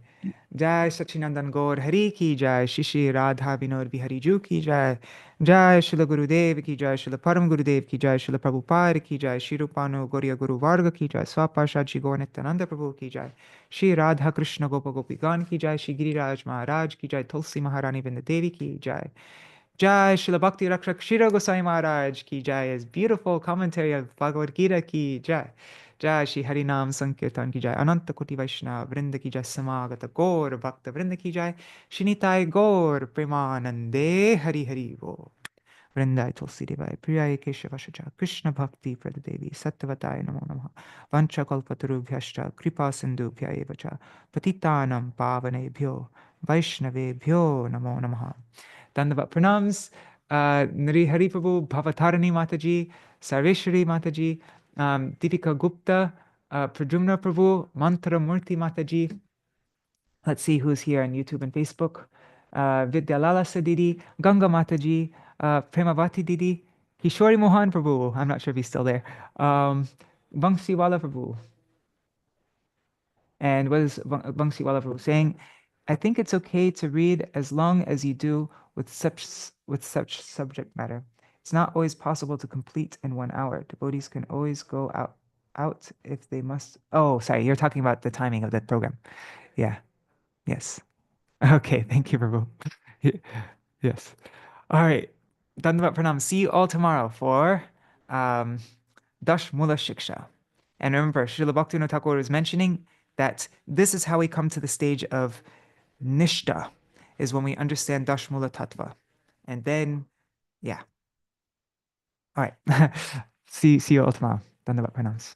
Jai Sachinandan Gaur Hari ki jai, Shishi Radha Vinod Bihari Ju ki jai, Jai Srila Gurudev ki jai, Srila Param Gurudev ki jai, Srila Prabhupada ki jai, Shri Rupanu Gauriya Guru Varga ki jai, Swaparshad Shri Gaur Nityananda Prabhu ki jai, Shri Radha Krishna Gopa Gopigan ki jai, Shri Giriraj Maharaj ki jai, Tulsi Maharani Vindadevi ki jai. Jai Śrīla Bhakti Rakṣaka Śrīdhara Gosvāmī Mahārāja ki jai is beautiful commentary of Bhagavad-gītā ki jai. Jai Shri Harinam Sankirtan ki jai. Ananta Koti Vaishnava Vrinda ki jai. Samagata Gaur Bhakta Vrinda ki jai. Shinitai Gaur Premanande Hari Hari Bo. Vrindai Tulsi Devai Priyai Keshavashacha Krishna Bhakti Pradadevi Sattvatai Namo Namaha Vancha Kalpatarubhyashcha Kripa Sindhubhya Evacha Patitanam Pavanebhyo Vaishnavebhyo Namo Namaha. Dandavat pranams, Nari Hari Prabhu, Bhavatarani Mataji, Sarveshwari Mataji, Deepika Gupta, Pradyumna Prabhu, Mantra Murti Mataji. Let's see who's here on YouTube and Facebook. Vidyalala Sadidi, Ganga Mataji, Premavati Didi, Kishori Mohan Prabhu, I'm not sure if he's still there. Vangsiwala Prabhu. And what is Vangsiwala Prabhu saying? I think it's okay to read as long as you do with such subject matter. It's not always possible to complete in 1 hour. Devotees can always go out if they must. Oh, sorry, you're talking about the timing of that program. Yeah. Yes. Okay, thank you, Prabhu. Yes. All right. Dandavat pranam. See you all tomorrow for Dash Mula Shiksha. And remember, Srila Bhaktivinoda Thakur is mentioning that this is how we come to the stage of Nishta, is when we understand Dashmula Tattva. And then, yeah. All right. See you all tomorrow. Dandavat pranams.